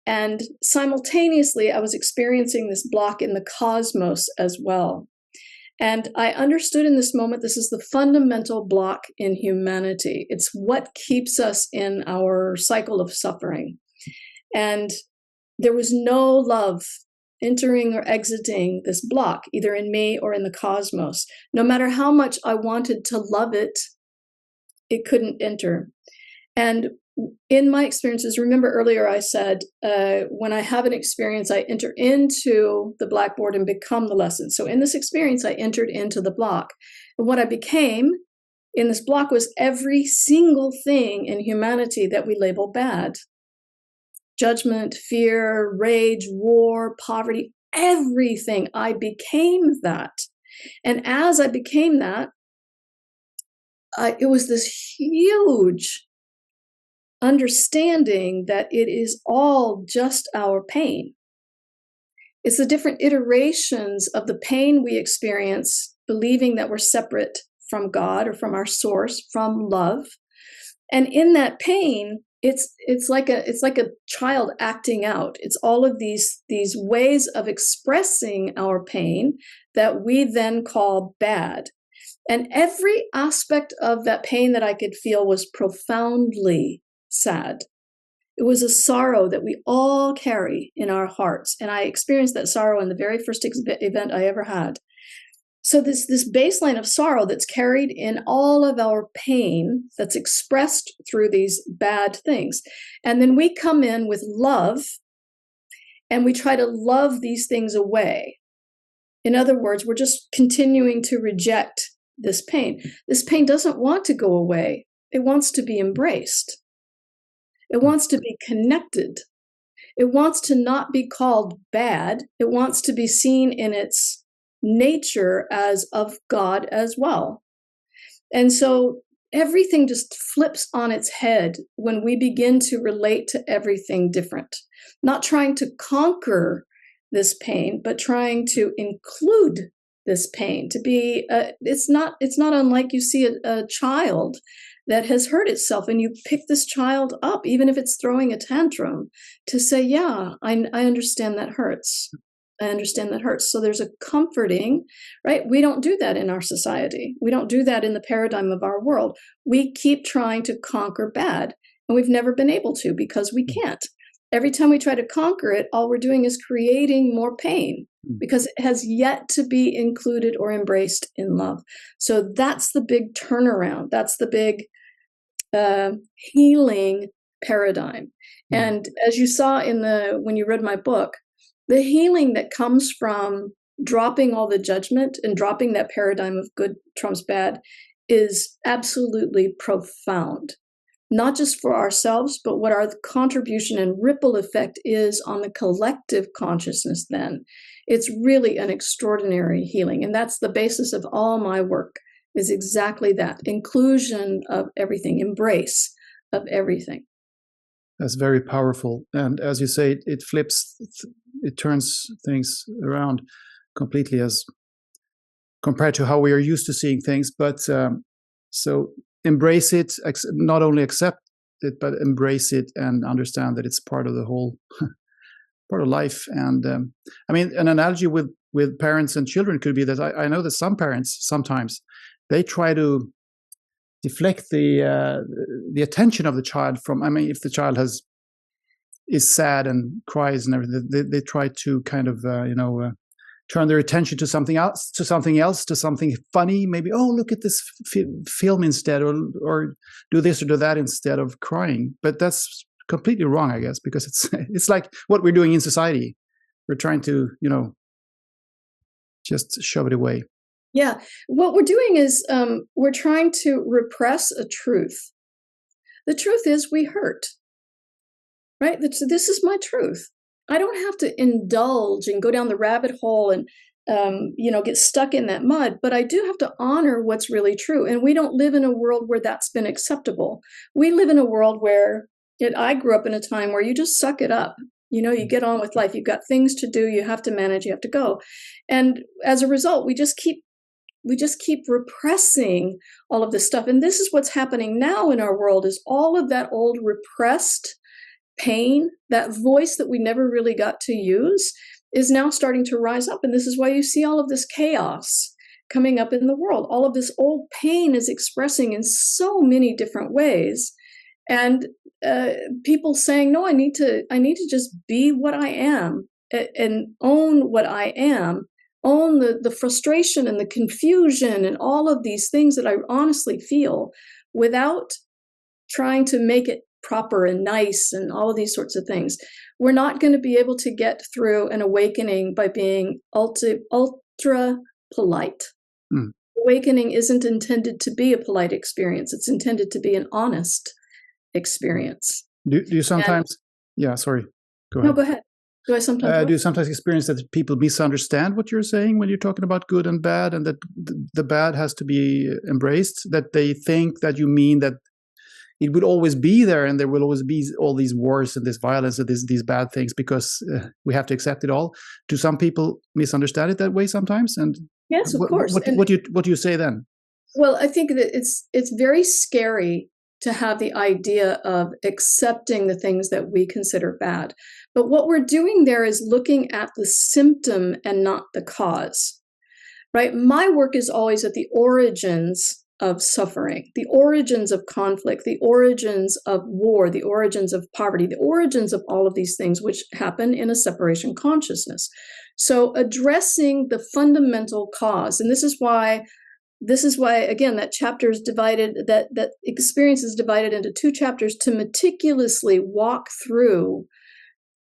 And simultaneously, I was experiencing this block in the cosmos as well. And I understood in this moment, this is the fundamental block in humanity. It's what keeps us in our cycle of suffering. And there was no love entering or exiting this block, either in me or in the cosmos. No matter how much I wanted to love it, it couldn't enter. And in my experiences, remember earlier I said, when I have an experience, I enter into the blackboard and become the lesson. So in this experience, I entered into the block. And what I became in this block was every single thing in humanity that we label bad. Judgment, fear, rage, war, poverty, everything. I became that. And as I became that, it was this huge understanding that it is all just our pain. It's the different iterations of the pain we experience, believing that we're separate from God or from our source, from love. And in that pain, it's like a child acting out. It's all of these ways of expressing our pain that we then call bad. And every aspect of that pain that I could feel was profoundly sad. It was a sorrow that we all carry in our hearts. And I experienced that sorrow in the very first event I ever had. So this baseline of sorrow that's carried in all of our pain, that's expressed through these bad things. And then we come in with love, and we try to love these things away. In other words, we're just continuing to reject this pain. This pain doesn't want to go away. It wants to be embraced. It wants to be connected. It wants to not be called bad. It wants to be seen in its nature as of God as well. And so everything just flips on its head when we begin to relate to everything different, not trying to conquer this pain, but trying to include this pain, to be, it's not unlike you see a child that has hurt itself, and you pick this child up, even if it's throwing a tantrum, to say, yeah, I understand that hurts. I understand that hurts. So there's a comforting, right? We don't do that in our society. We don't do that in the paradigm of our world. We keep trying to conquer bad, and we've never been able to, because we can't. Every time we try to conquer it, all we're doing is creating more pain, because it has yet to be included or embraced in love. So that's the big turnaround. That's the big healing paradigm. And as you saw when you read my book, the healing that comes from dropping all the judgment and dropping that paradigm of good trumps bad is absolutely profound. Not just for ourselves, but what our contribution and ripple effect is on the collective consciousness then. It's really an extraordinary healing. And that's the basis of all my work, is exactly that. Inclusion of everything, embrace of everything. That's very powerful. And as you say, it flips, it turns things around completely as compared to how we are used to seeing things. But so embrace it, not only accept it, but embrace it and understand that it's part of the whole part of life. And I mean, an analogy with parents and children could be that I know that some parents sometimes they try to deflect the attention of the child from. I mean, if the child is sad and cries and everything, they try to kind of turn their attention to something else, to something funny. Maybe, oh, look at this film instead, or do this or do that instead of crying. But that's completely wrong, I guess, because it's like what we're doing in society. We're trying to, just shove it away. Yeah. What we're doing is we're trying to repress a truth. The truth is we hurt, right? This is my truth. I don't have to indulge and go down the rabbit hole and, get stuck in that mud, but I do have to honor what's really true. And we don't live in a world where that's been acceptable. We live in a world where I grew up in a time where you just suck it up. You get on with life. You've got things to do. You have to manage. You have to go. And as a result, we just keep repressing all of this stuff. And this is what's happening now in our world is all of that old repressed pain, that voice that we never really got to use is now starting to rise up. And this is why you see all of this chaos coming up in the world. All of this old pain is expressing in so many different ways. And people saying, no, I need to just be what I am and own what I am, own the frustration and the confusion and all of these things that I honestly feel without trying to make it proper and nice and all of these sorts of things. We're not going to be able to get through an awakening by being ultra polite. Awakening isn't intended to be a polite experience. It's intended to be an honest experience. Do you sometimes? Yeah, sorry. Go ahead. No, go ahead. Do I sometimes? Do you sometimes experience that people misunderstand what you're saying when you're talking about good and bad, and that the bad has to be embraced? That they think that you mean that it will always be there, and there will always be all these wars and this violence and these bad things because we have to accept it all. Do some people misunderstand it that way sometimes? And yes, of course. What do you say then? Well, I think that it's very scary to have the idea of accepting the things that we consider bad. But what we're doing there is looking at the symptom and not the cause, right? My work is always at the origins of suffering, the origins of conflict, the origins of war, the origins of poverty, the origins of all of these things which happen in a separation consciousness. So addressing the fundamental cause, and this is why again that chapter is divided, that experience is divided into two chapters to meticulously walk through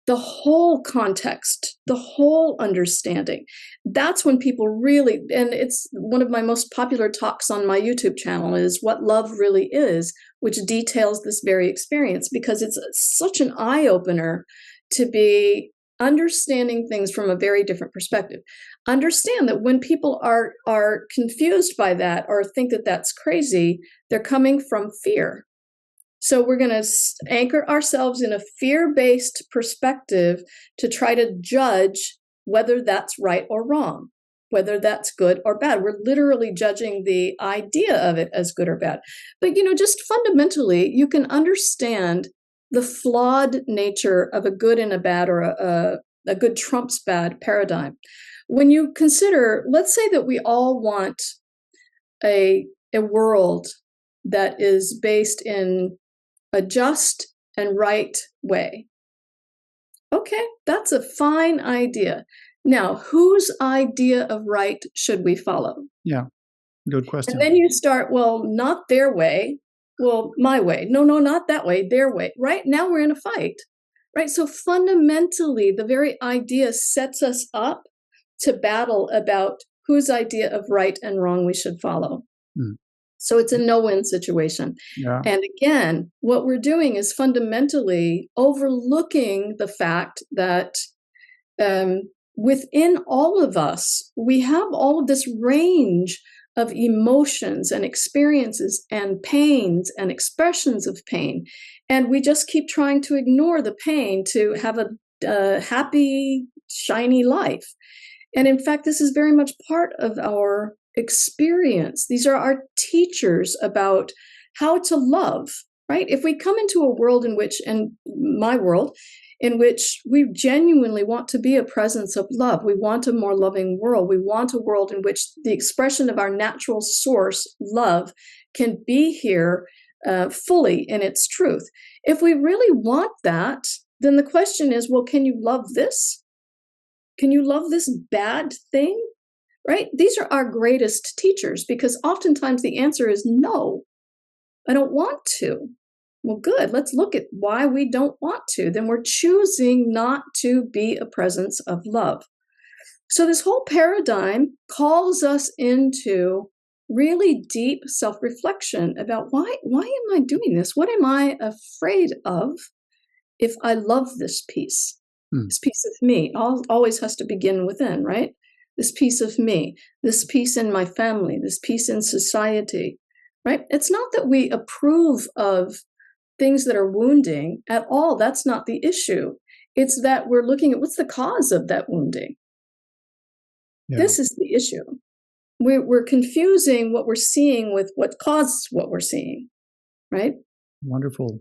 the whole context, the whole understanding. That's when people really, and it's one of my most popular talks on my YouTube channel is What Love Really Is, which details this very experience because it's such an eye-opener to be understanding things from a very different perspective. Understand that when people are confused by that or think that that's crazy, they're coming from fear. So we're going to anchor ourselves in a fear-based perspective to try to judge whether that's right or wrong, whether that's good or bad. We're literally judging the idea of it as good or bad. But, just fundamentally, you can understand the flawed nature of a good and a bad or a good trumps bad paradigm. When you consider, let's say that we all want a world that is based in a just and right way. Okay, that's a fine idea. Now, whose idea of right should we follow? Yeah, good question. And then you start, well, not their way. Well, my way. No, not that way, their way. Right now we're in a fight. Right? So fundamentally, the very idea sets us up to battle about whose idea of right and wrong we should follow. So it's a no-win situation. Yeah. And again, what we're doing is fundamentally overlooking the fact that within all of us, we have all of this range of emotions and experiences and pains and expressions of pain. And we just keep trying to ignore the pain to have a happy, shiny life. And in fact, this is very much part of our experience. These are our teachers about how to love, right? If we come into a world in which, and my world, in which we genuinely want to be a presence of love, we want a more loving world, we want a world in which the expression of our natural source, love, can be here fully in its truth. If we really want that, then the question is, well, can you love this? Can you love this bad thing? Right? These are our greatest teachers, because oftentimes the answer is no, I don't want to. Well, good. Let's look at why we don't want to. Then we're choosing not to be a presence of love. So this whole paradigm calls us into really deep self-reflection about why am I doing this? What am I afraid of if I love this piece? This piece of me always has to begin within, right? This piece of me, this piece in my family, this piece in society, right? It's not that we approve of things that are wounding at all. That's not the issue. It's that we're looking at what's the cause of that wounding. Yeah. This is the issue. We're confusing what we're seeing with what caused what we're seeing, right? Wonderful.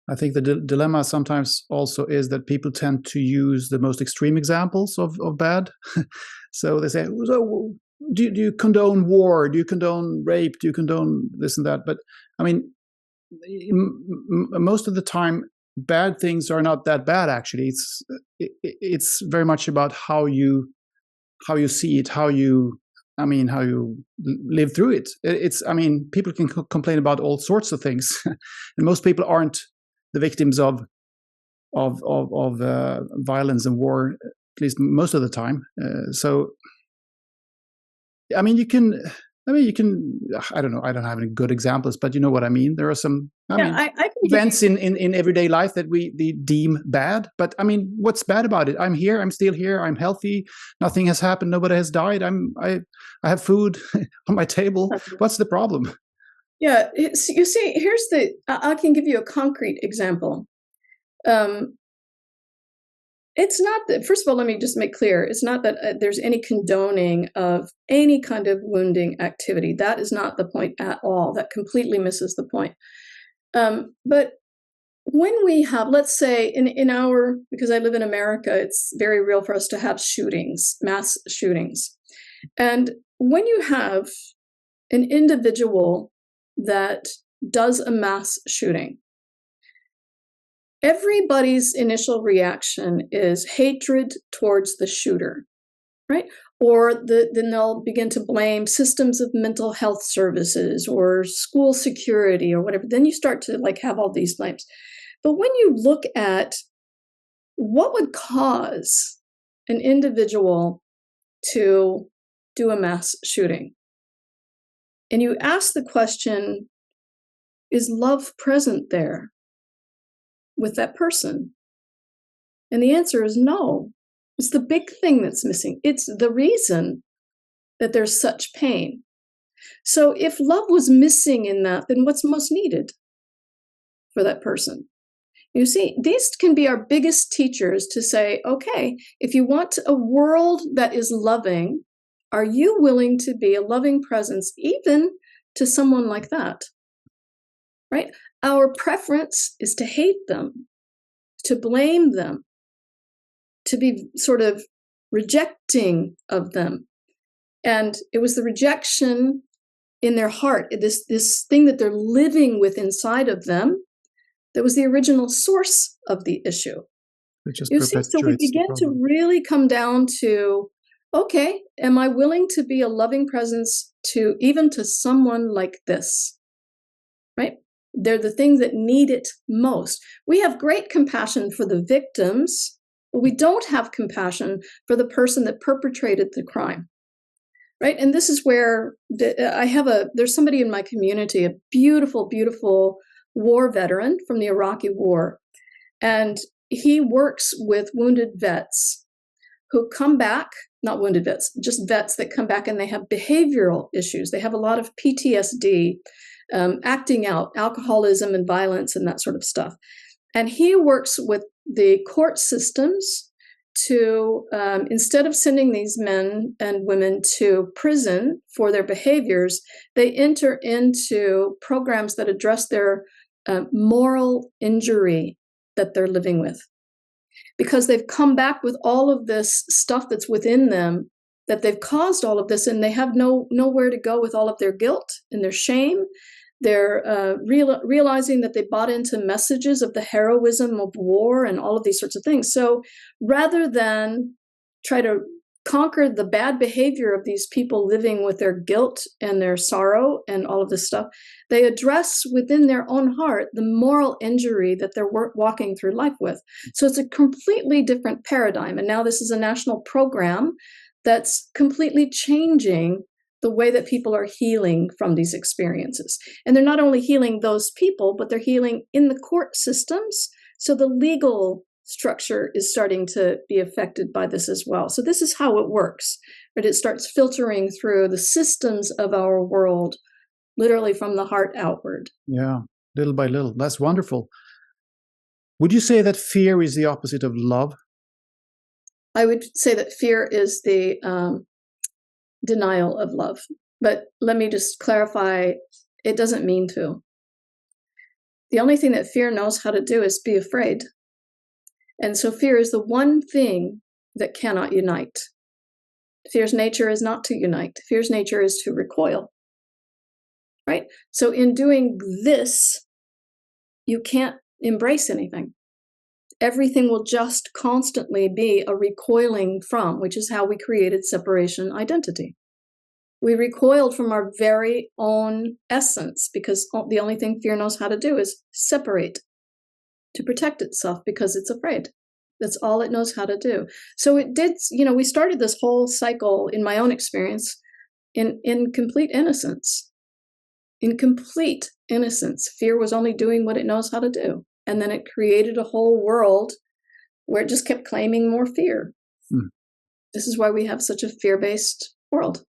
I think the dilemma sometimes also is that people tend to use the most extreme examples of bad. So they say, so do you condone war? Do you condone rape? Do you condone this and that? But I mean, most of the time, bad things are not that bad. Actually, it's very much about how you see it, how you live through it. People can complain about all sorts of things, and most people aren't the victims of violence and war, at least most of the time. You can. I don't know. I don't have any good examples, but you know what I mean. There are some events in everyday life that we deem bad. But I mean, what's bad about it? I'm here. I'm still here. I'm healthy. Nothing has happened. Nobody has died. I have food on my table. What's the problem? Yeah, you see, I can give you a concrete example. It's not that, first of all, let me just make clear, it's not that there's any condoning of any kind of wounding activity. That is not the point at all. That completely misses the point. But when we have, let's say, because I live in America, it's very real for us to have shootings, mass shootings. And when you have an individual that does a mass shooting, everybody's initial reaction is hatred towards the shooter, right? Or then they'll begin to blame systems of mental health services or school security or whatever. Then you start to have all these blames. But when you look at what would cause an individual to do a mass shooting, and you ask the question, is love present there with that person? And the answer is no. It's the big thing that's missing. It's the reason that there's such pain. So if love was missing in that, then what's most needed for that person? You see, these can be our biggest teachers to say, okay, if you want a world that is loving, are you willing to be a loving presence even to someone like that? Right? Our preference is to hate them, to blame them, to be sort of rejecting of them. And it was the rejection in their heart, this thing that they're living with inside of them, that was the original source of the issue. You see, so we begin to really come down to, okay, am I willing to be a loving presence even to someone like this? Right? They're the things that need it most. We have great compassion for the victims, but we don't have compassion for the person that perpetrated the crime. Right? And this is where there's somebody in my community, a beautiful, beautiful war veteran from the Iraqi war. And he works with wounded vets who come back not wounded vets, just vets that come back and they have behavioral issues. They have a lot of PTSD, acting out, alcoholism and violence and that sort of stuff. And he works with the court systems to, instead of sending these men and women to prison for their behaviors, they enter into programs that address their moral injury that they're living with. Because they've come back with all of this stuff that's within them, that they've caused all of this, and they have nowhere to go with all of their guilt and their shame. They're realizing that they bought into messages of the heroism of war and all of these sorts of things. So rather than try to conquer the bad behavior of these people living with their guilt and their sorrow and all of this stuff, they address within their own heart the moral injury that they're walking through life with. So it's a completely different paradigm. And now this is a national program that's completely changing the way that people are healing from these experiences. And they're not only healing those people, but they're healing in the court systems. So the legal structure is starting to be affected by this as well. So this is how it works, but it starts filtering through the systems of our world, literally from the heart outward. Yeah, little by little. That's wonderful. Would you say that fear is the opposite of love? I would say that fear is the denial of love. But let me just clarify, it doesn't mean to. The only thing that fear knows how to do is be afraid. And so fear is the one thing that cannot unite. Fear's nature is not to unite. Fear's nature is to recoil. Right? So in doing this, you can't embrace anything. Everything will just constantly be a recoiling from, which is how we created separation identity. We recoiled from our very own essence because the only thing fear knows how to do is separate to protect itself because it's afraid. That's all it knows how to do. So it did, we started this whole cycle in my own experience in complete innocence. In complete innocence, fear was only doing what it knows how to do. And then it created a whole world where it just kept claiming more fear. This is why we have such a fear-based world.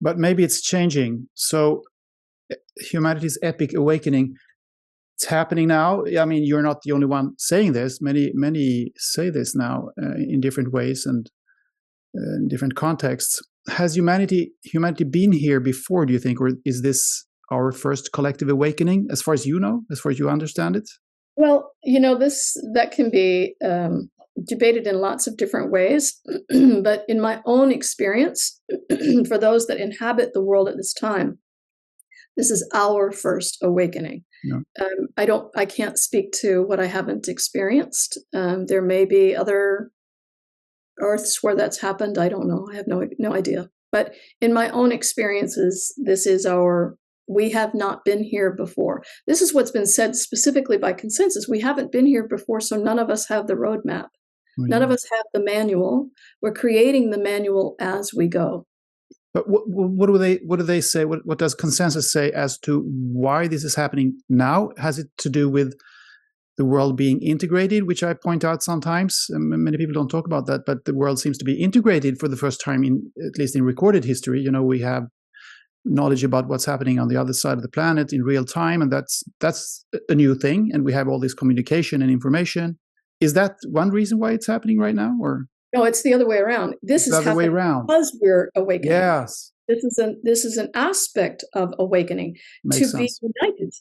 But maybe it's changing. So humanity's epic awakening, it's happening now. I mean, you're not the only one saying this. Many say this now in different ways and in different contexts. Has humanity been here before, do you think? Or is this our first collective awakening, as far as you know, as far as you understand it? Well, that can be debated in lots of different ways. But in my own experience, for those that inhabit the world at this time, this is our first awakening. Yeah. I can't speak to what I haven't experienced. There may be other Earths where that's happened. I don't know. I have no idea. But in my own experiences, we have not been here before. This is what's been said specifically by consensus. We haven't been here before, so none of us have the roadmap. None of us have the manual. We're creating the manual as we go. But what do they say? What does consensus say as to why this is happening now? Has it to do with the world being integrated, which I point out sometimes? Many people don't talk about that, but the world seems to be integrated for the first time, at least in recorded history. We have knowledge about what's happening on the other side of the planet in real time, and that's a new thing. And we have all this communication and information. Is that one reason why it's happening right now, or? No, it's the other way around. This is happening because we're awakening. Yes. This is an aspect of awakening. Makes to sense. Be united,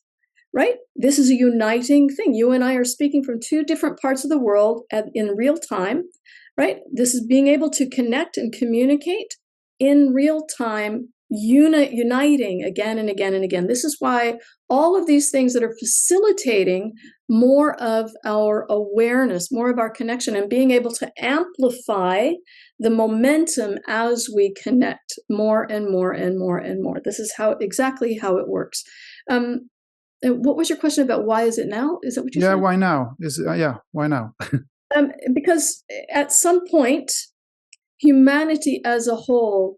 right? This is a uniting thing. You and I are speaking from two different parts of the world in real time, right? This is being able to connect and communicate in real time, uniting again and again and again. This is why all of these things that are facilitating more of our awareness, more of our connection, and being able to amplify the momentum as we connect more and more and more and more. This is exactly how it works. What was your question about why is it now? Is that what you said? Yeah, why now? Why now? Because at some point, humanity as a whole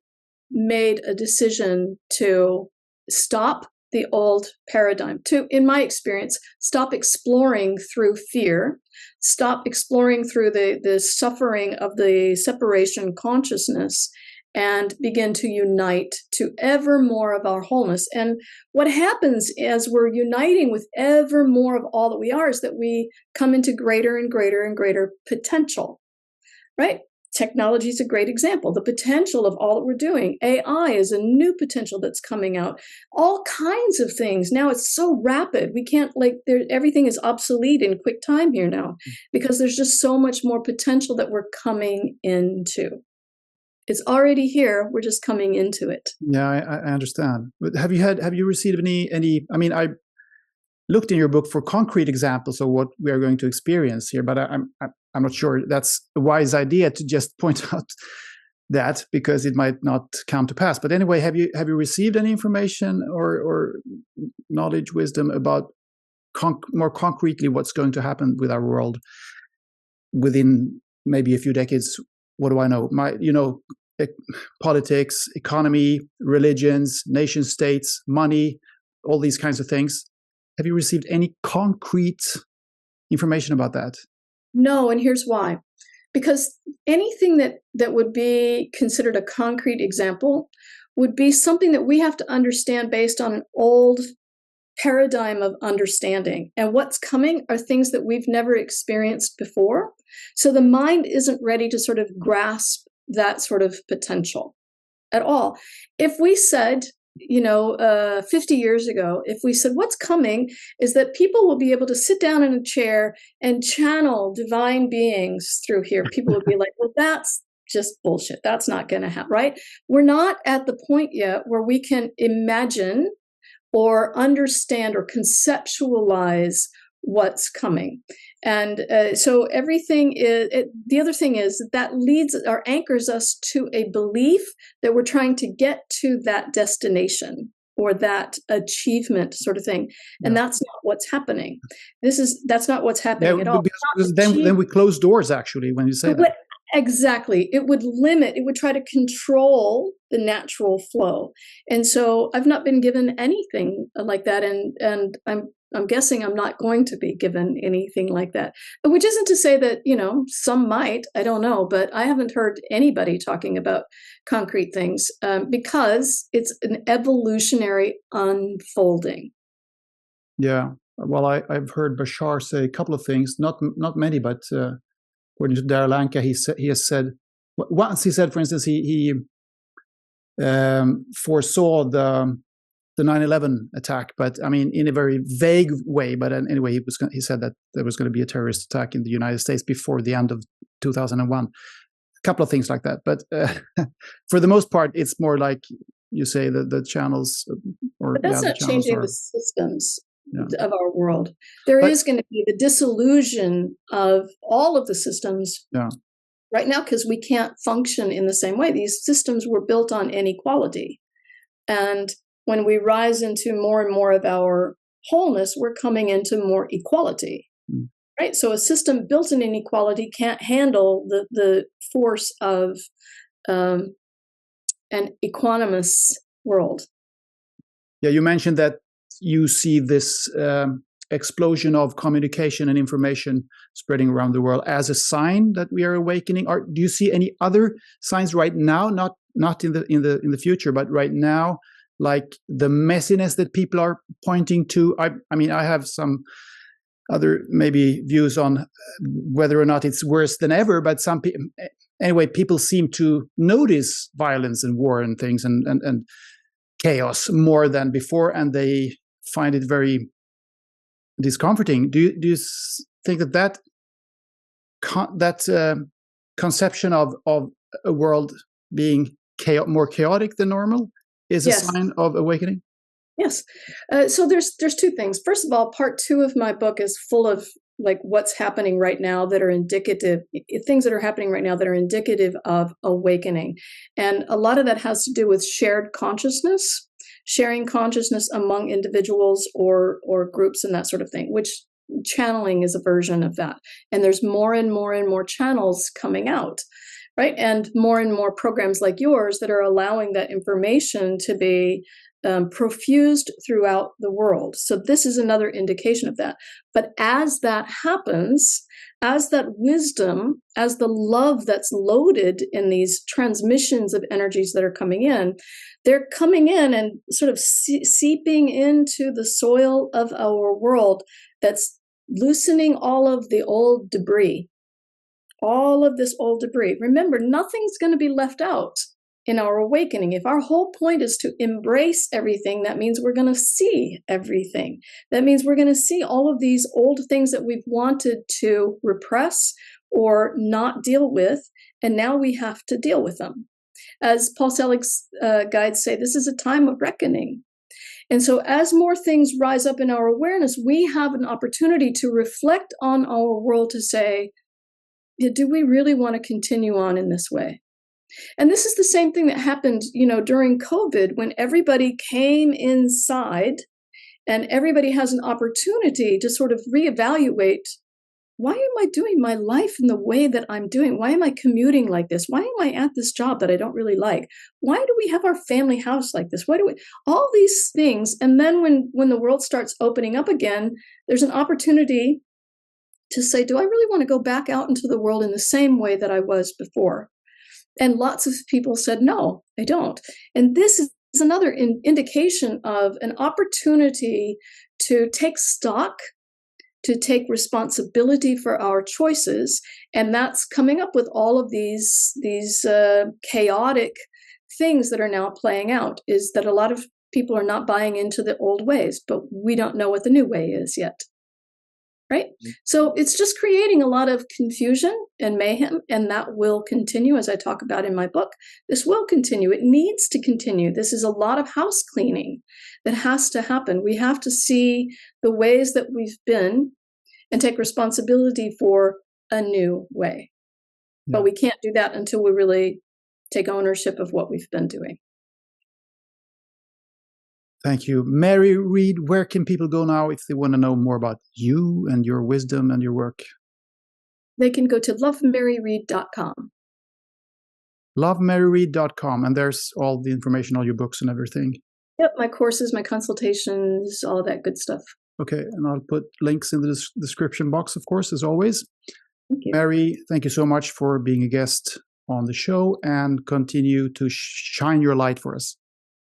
made a decision to stop the old paradigm, to, in my experience, stop exploring through fear, stop exploring through the suffering of the separation consciousness, and begin to unite to ever more of our wholeness. And what happens as we're uniting with ever more of all that we are is that we come into greater and greater and greater potential, right? Technology is a great example. The potential of all that we're doing. AI is a new potential that's coming out. All kinds of things. Now it's so rapid. We can't, everything is obsolete in quick time here now because there's just so much more potential that we're coming into. It's already here. We're just coming into it. Yeah, I understand. But have you received any? I mean, I looked in your book for concrete examples of what we are going to experience here, but I'm not sure that's a wise idea to just point out that, because it might not come to pass. But anyway, have you received any information or knowledge, wisdom about more concretely what's going to happen with our world within maybe a few decades? What do I know? Politics, economy, religions, nation states, money, all these kinds of things. Have you received any concrete information about that? No, and here's why. Because anything that would be considered a concrete example would be something that we have to understand based on an old paradigm of understanding. And what's coming are things that we've never experienced before. So the mind isn't ready to sort of grasp that sort of potential at all. If we said, 50 years ago, if we said what's coming is that people will be able to sit down in a chair and channel divine beings through here, people would be like, well, that's just bullshit. That's not going to happen, right? We're not at the point yet where we can imagine or understand or conceptualize what's coming. And so everything is, the other thing is that leads or anchors us to a belief that we're trying to get to that destination or that achievement sort of thing. And that's not what's happening. That's not what's happening at all. Because then we close doors, actually, when you say that. Exactly. It would try to control the natural flow. And so I've not been given anything like that. And I'm guessing I'm not going to be given anything like that, which isn't to say that, some might, I don't know, but I haven't heard anybody talking about concrete things because it's an evolutionary unfolding. Yeah. Well, I've heard Bashar say a couple of things, not many, but according to Darryl Anka, he has said, once he said, for instance, he foresaw the 9/11 attack, but I mean, in a very vague way. But anyway, he said that there was going to be a terrorist attack in the United States before the end of 2001. A couple of things like that. But for the most part, it's more like you say the channels. But that's not changing the systems of our world. There is going to be the dissolution of all of the systems right now because we can't function in the same way. These systems were built on inequality. And when we rise into more and more of our wholeness, we're coming into more equality, right? So a system built in inequality can't handle the force of an equanimous world. Yeah, you mentioned that you see this explosion of communication and information spreading around the world as a sign that we are awakening. Or do you see any other signs right now, not in the future, but right now? Like the messiness that people are pointing to. I mean, I have some other maybe views on whether or not it's worse than ever, but people seem to notice violence and war and things and chaos more than before, and they find it very discomforting. Do you think that conception of a world being more chaotic than normal is a sign of awakening? Yes. So there's two things. First of all, part 2 of my book is full of what's happening right now that are indicative, things that are happening right now that are indicative of awakening. And a lot of that has to do with shared consciousness, sharing consciousness among individuals or groups and that sort of thing, which channeling is a version of that. And there's more and more and more channels coming out. Right. And more programs like yours that are allowing that information to be profused throughout the world. So this is another indication of that. But as that happens, as that wisdom, as the love that's loaded in these transmissions of energies that are coming in, they're coming in and sort of seeping into the soil of our world, that's loosening all of the old debris, all of this old debris. Remember, nothing's going to be left out in our awakening. If our whole point is to embrace everything, that means we're going to see everything. That means we're going to see all of these old things that we've wanted to repress or not deal with, and now we have to deal with them. As Paul Selig's guides say, this is a time of reckoning. And so as more things rise up in our awareness, we have an opportunity to reflect on our world, to say, do we really want to continue on in this way? And this is the same thing that happened, during COVID, when everybody came inside and everybody has an opportunity to sort of reevaluate, why am I doing my life in the way that I'm doing? Why am I commuting like this? Why am I at this job that I don't really like? Why do we have our family house like this? All these things. And then when the world starts opening up again, there's an opportunity to say, do I really want to go back out into the world in the same way that I was before? And lots of people said, no, I don't. And this is another indication of an opportunity to take stock, to take responsibility for our choices. And that's coming up with all of these chaotic things that are now playing out, is that a lot of people are not buying into the old ways, but we don't know what the new way is yet. Right? So it's just creating a lot of confusion and mayhem, and that will continue, as I talk about in my book. This will continue. It needs to continue. This is a lot of house cleaning that has to happen. We have to see the ways that we've been and take responsibility for a new way. Yeah. But we can't do that until we really take ownership of what we've been doing. Thank you. Mary Reed, where can people go now if they want to know more about you and your wisdom and your work? They can go to lovemaryreed.com. Lovemaryreed.com, and there's all the information, all your books and everything. Yep, my courses, my consultations, all that good stuff. Okay, and I'll put links in the description box, of course, as always. Thank you. Mary, thank you so much for being a guest on the show, and continue to shine your light for us.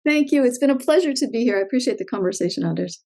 Thank you. It's been a pleasure to be here. I appreciate the conversation, Anders.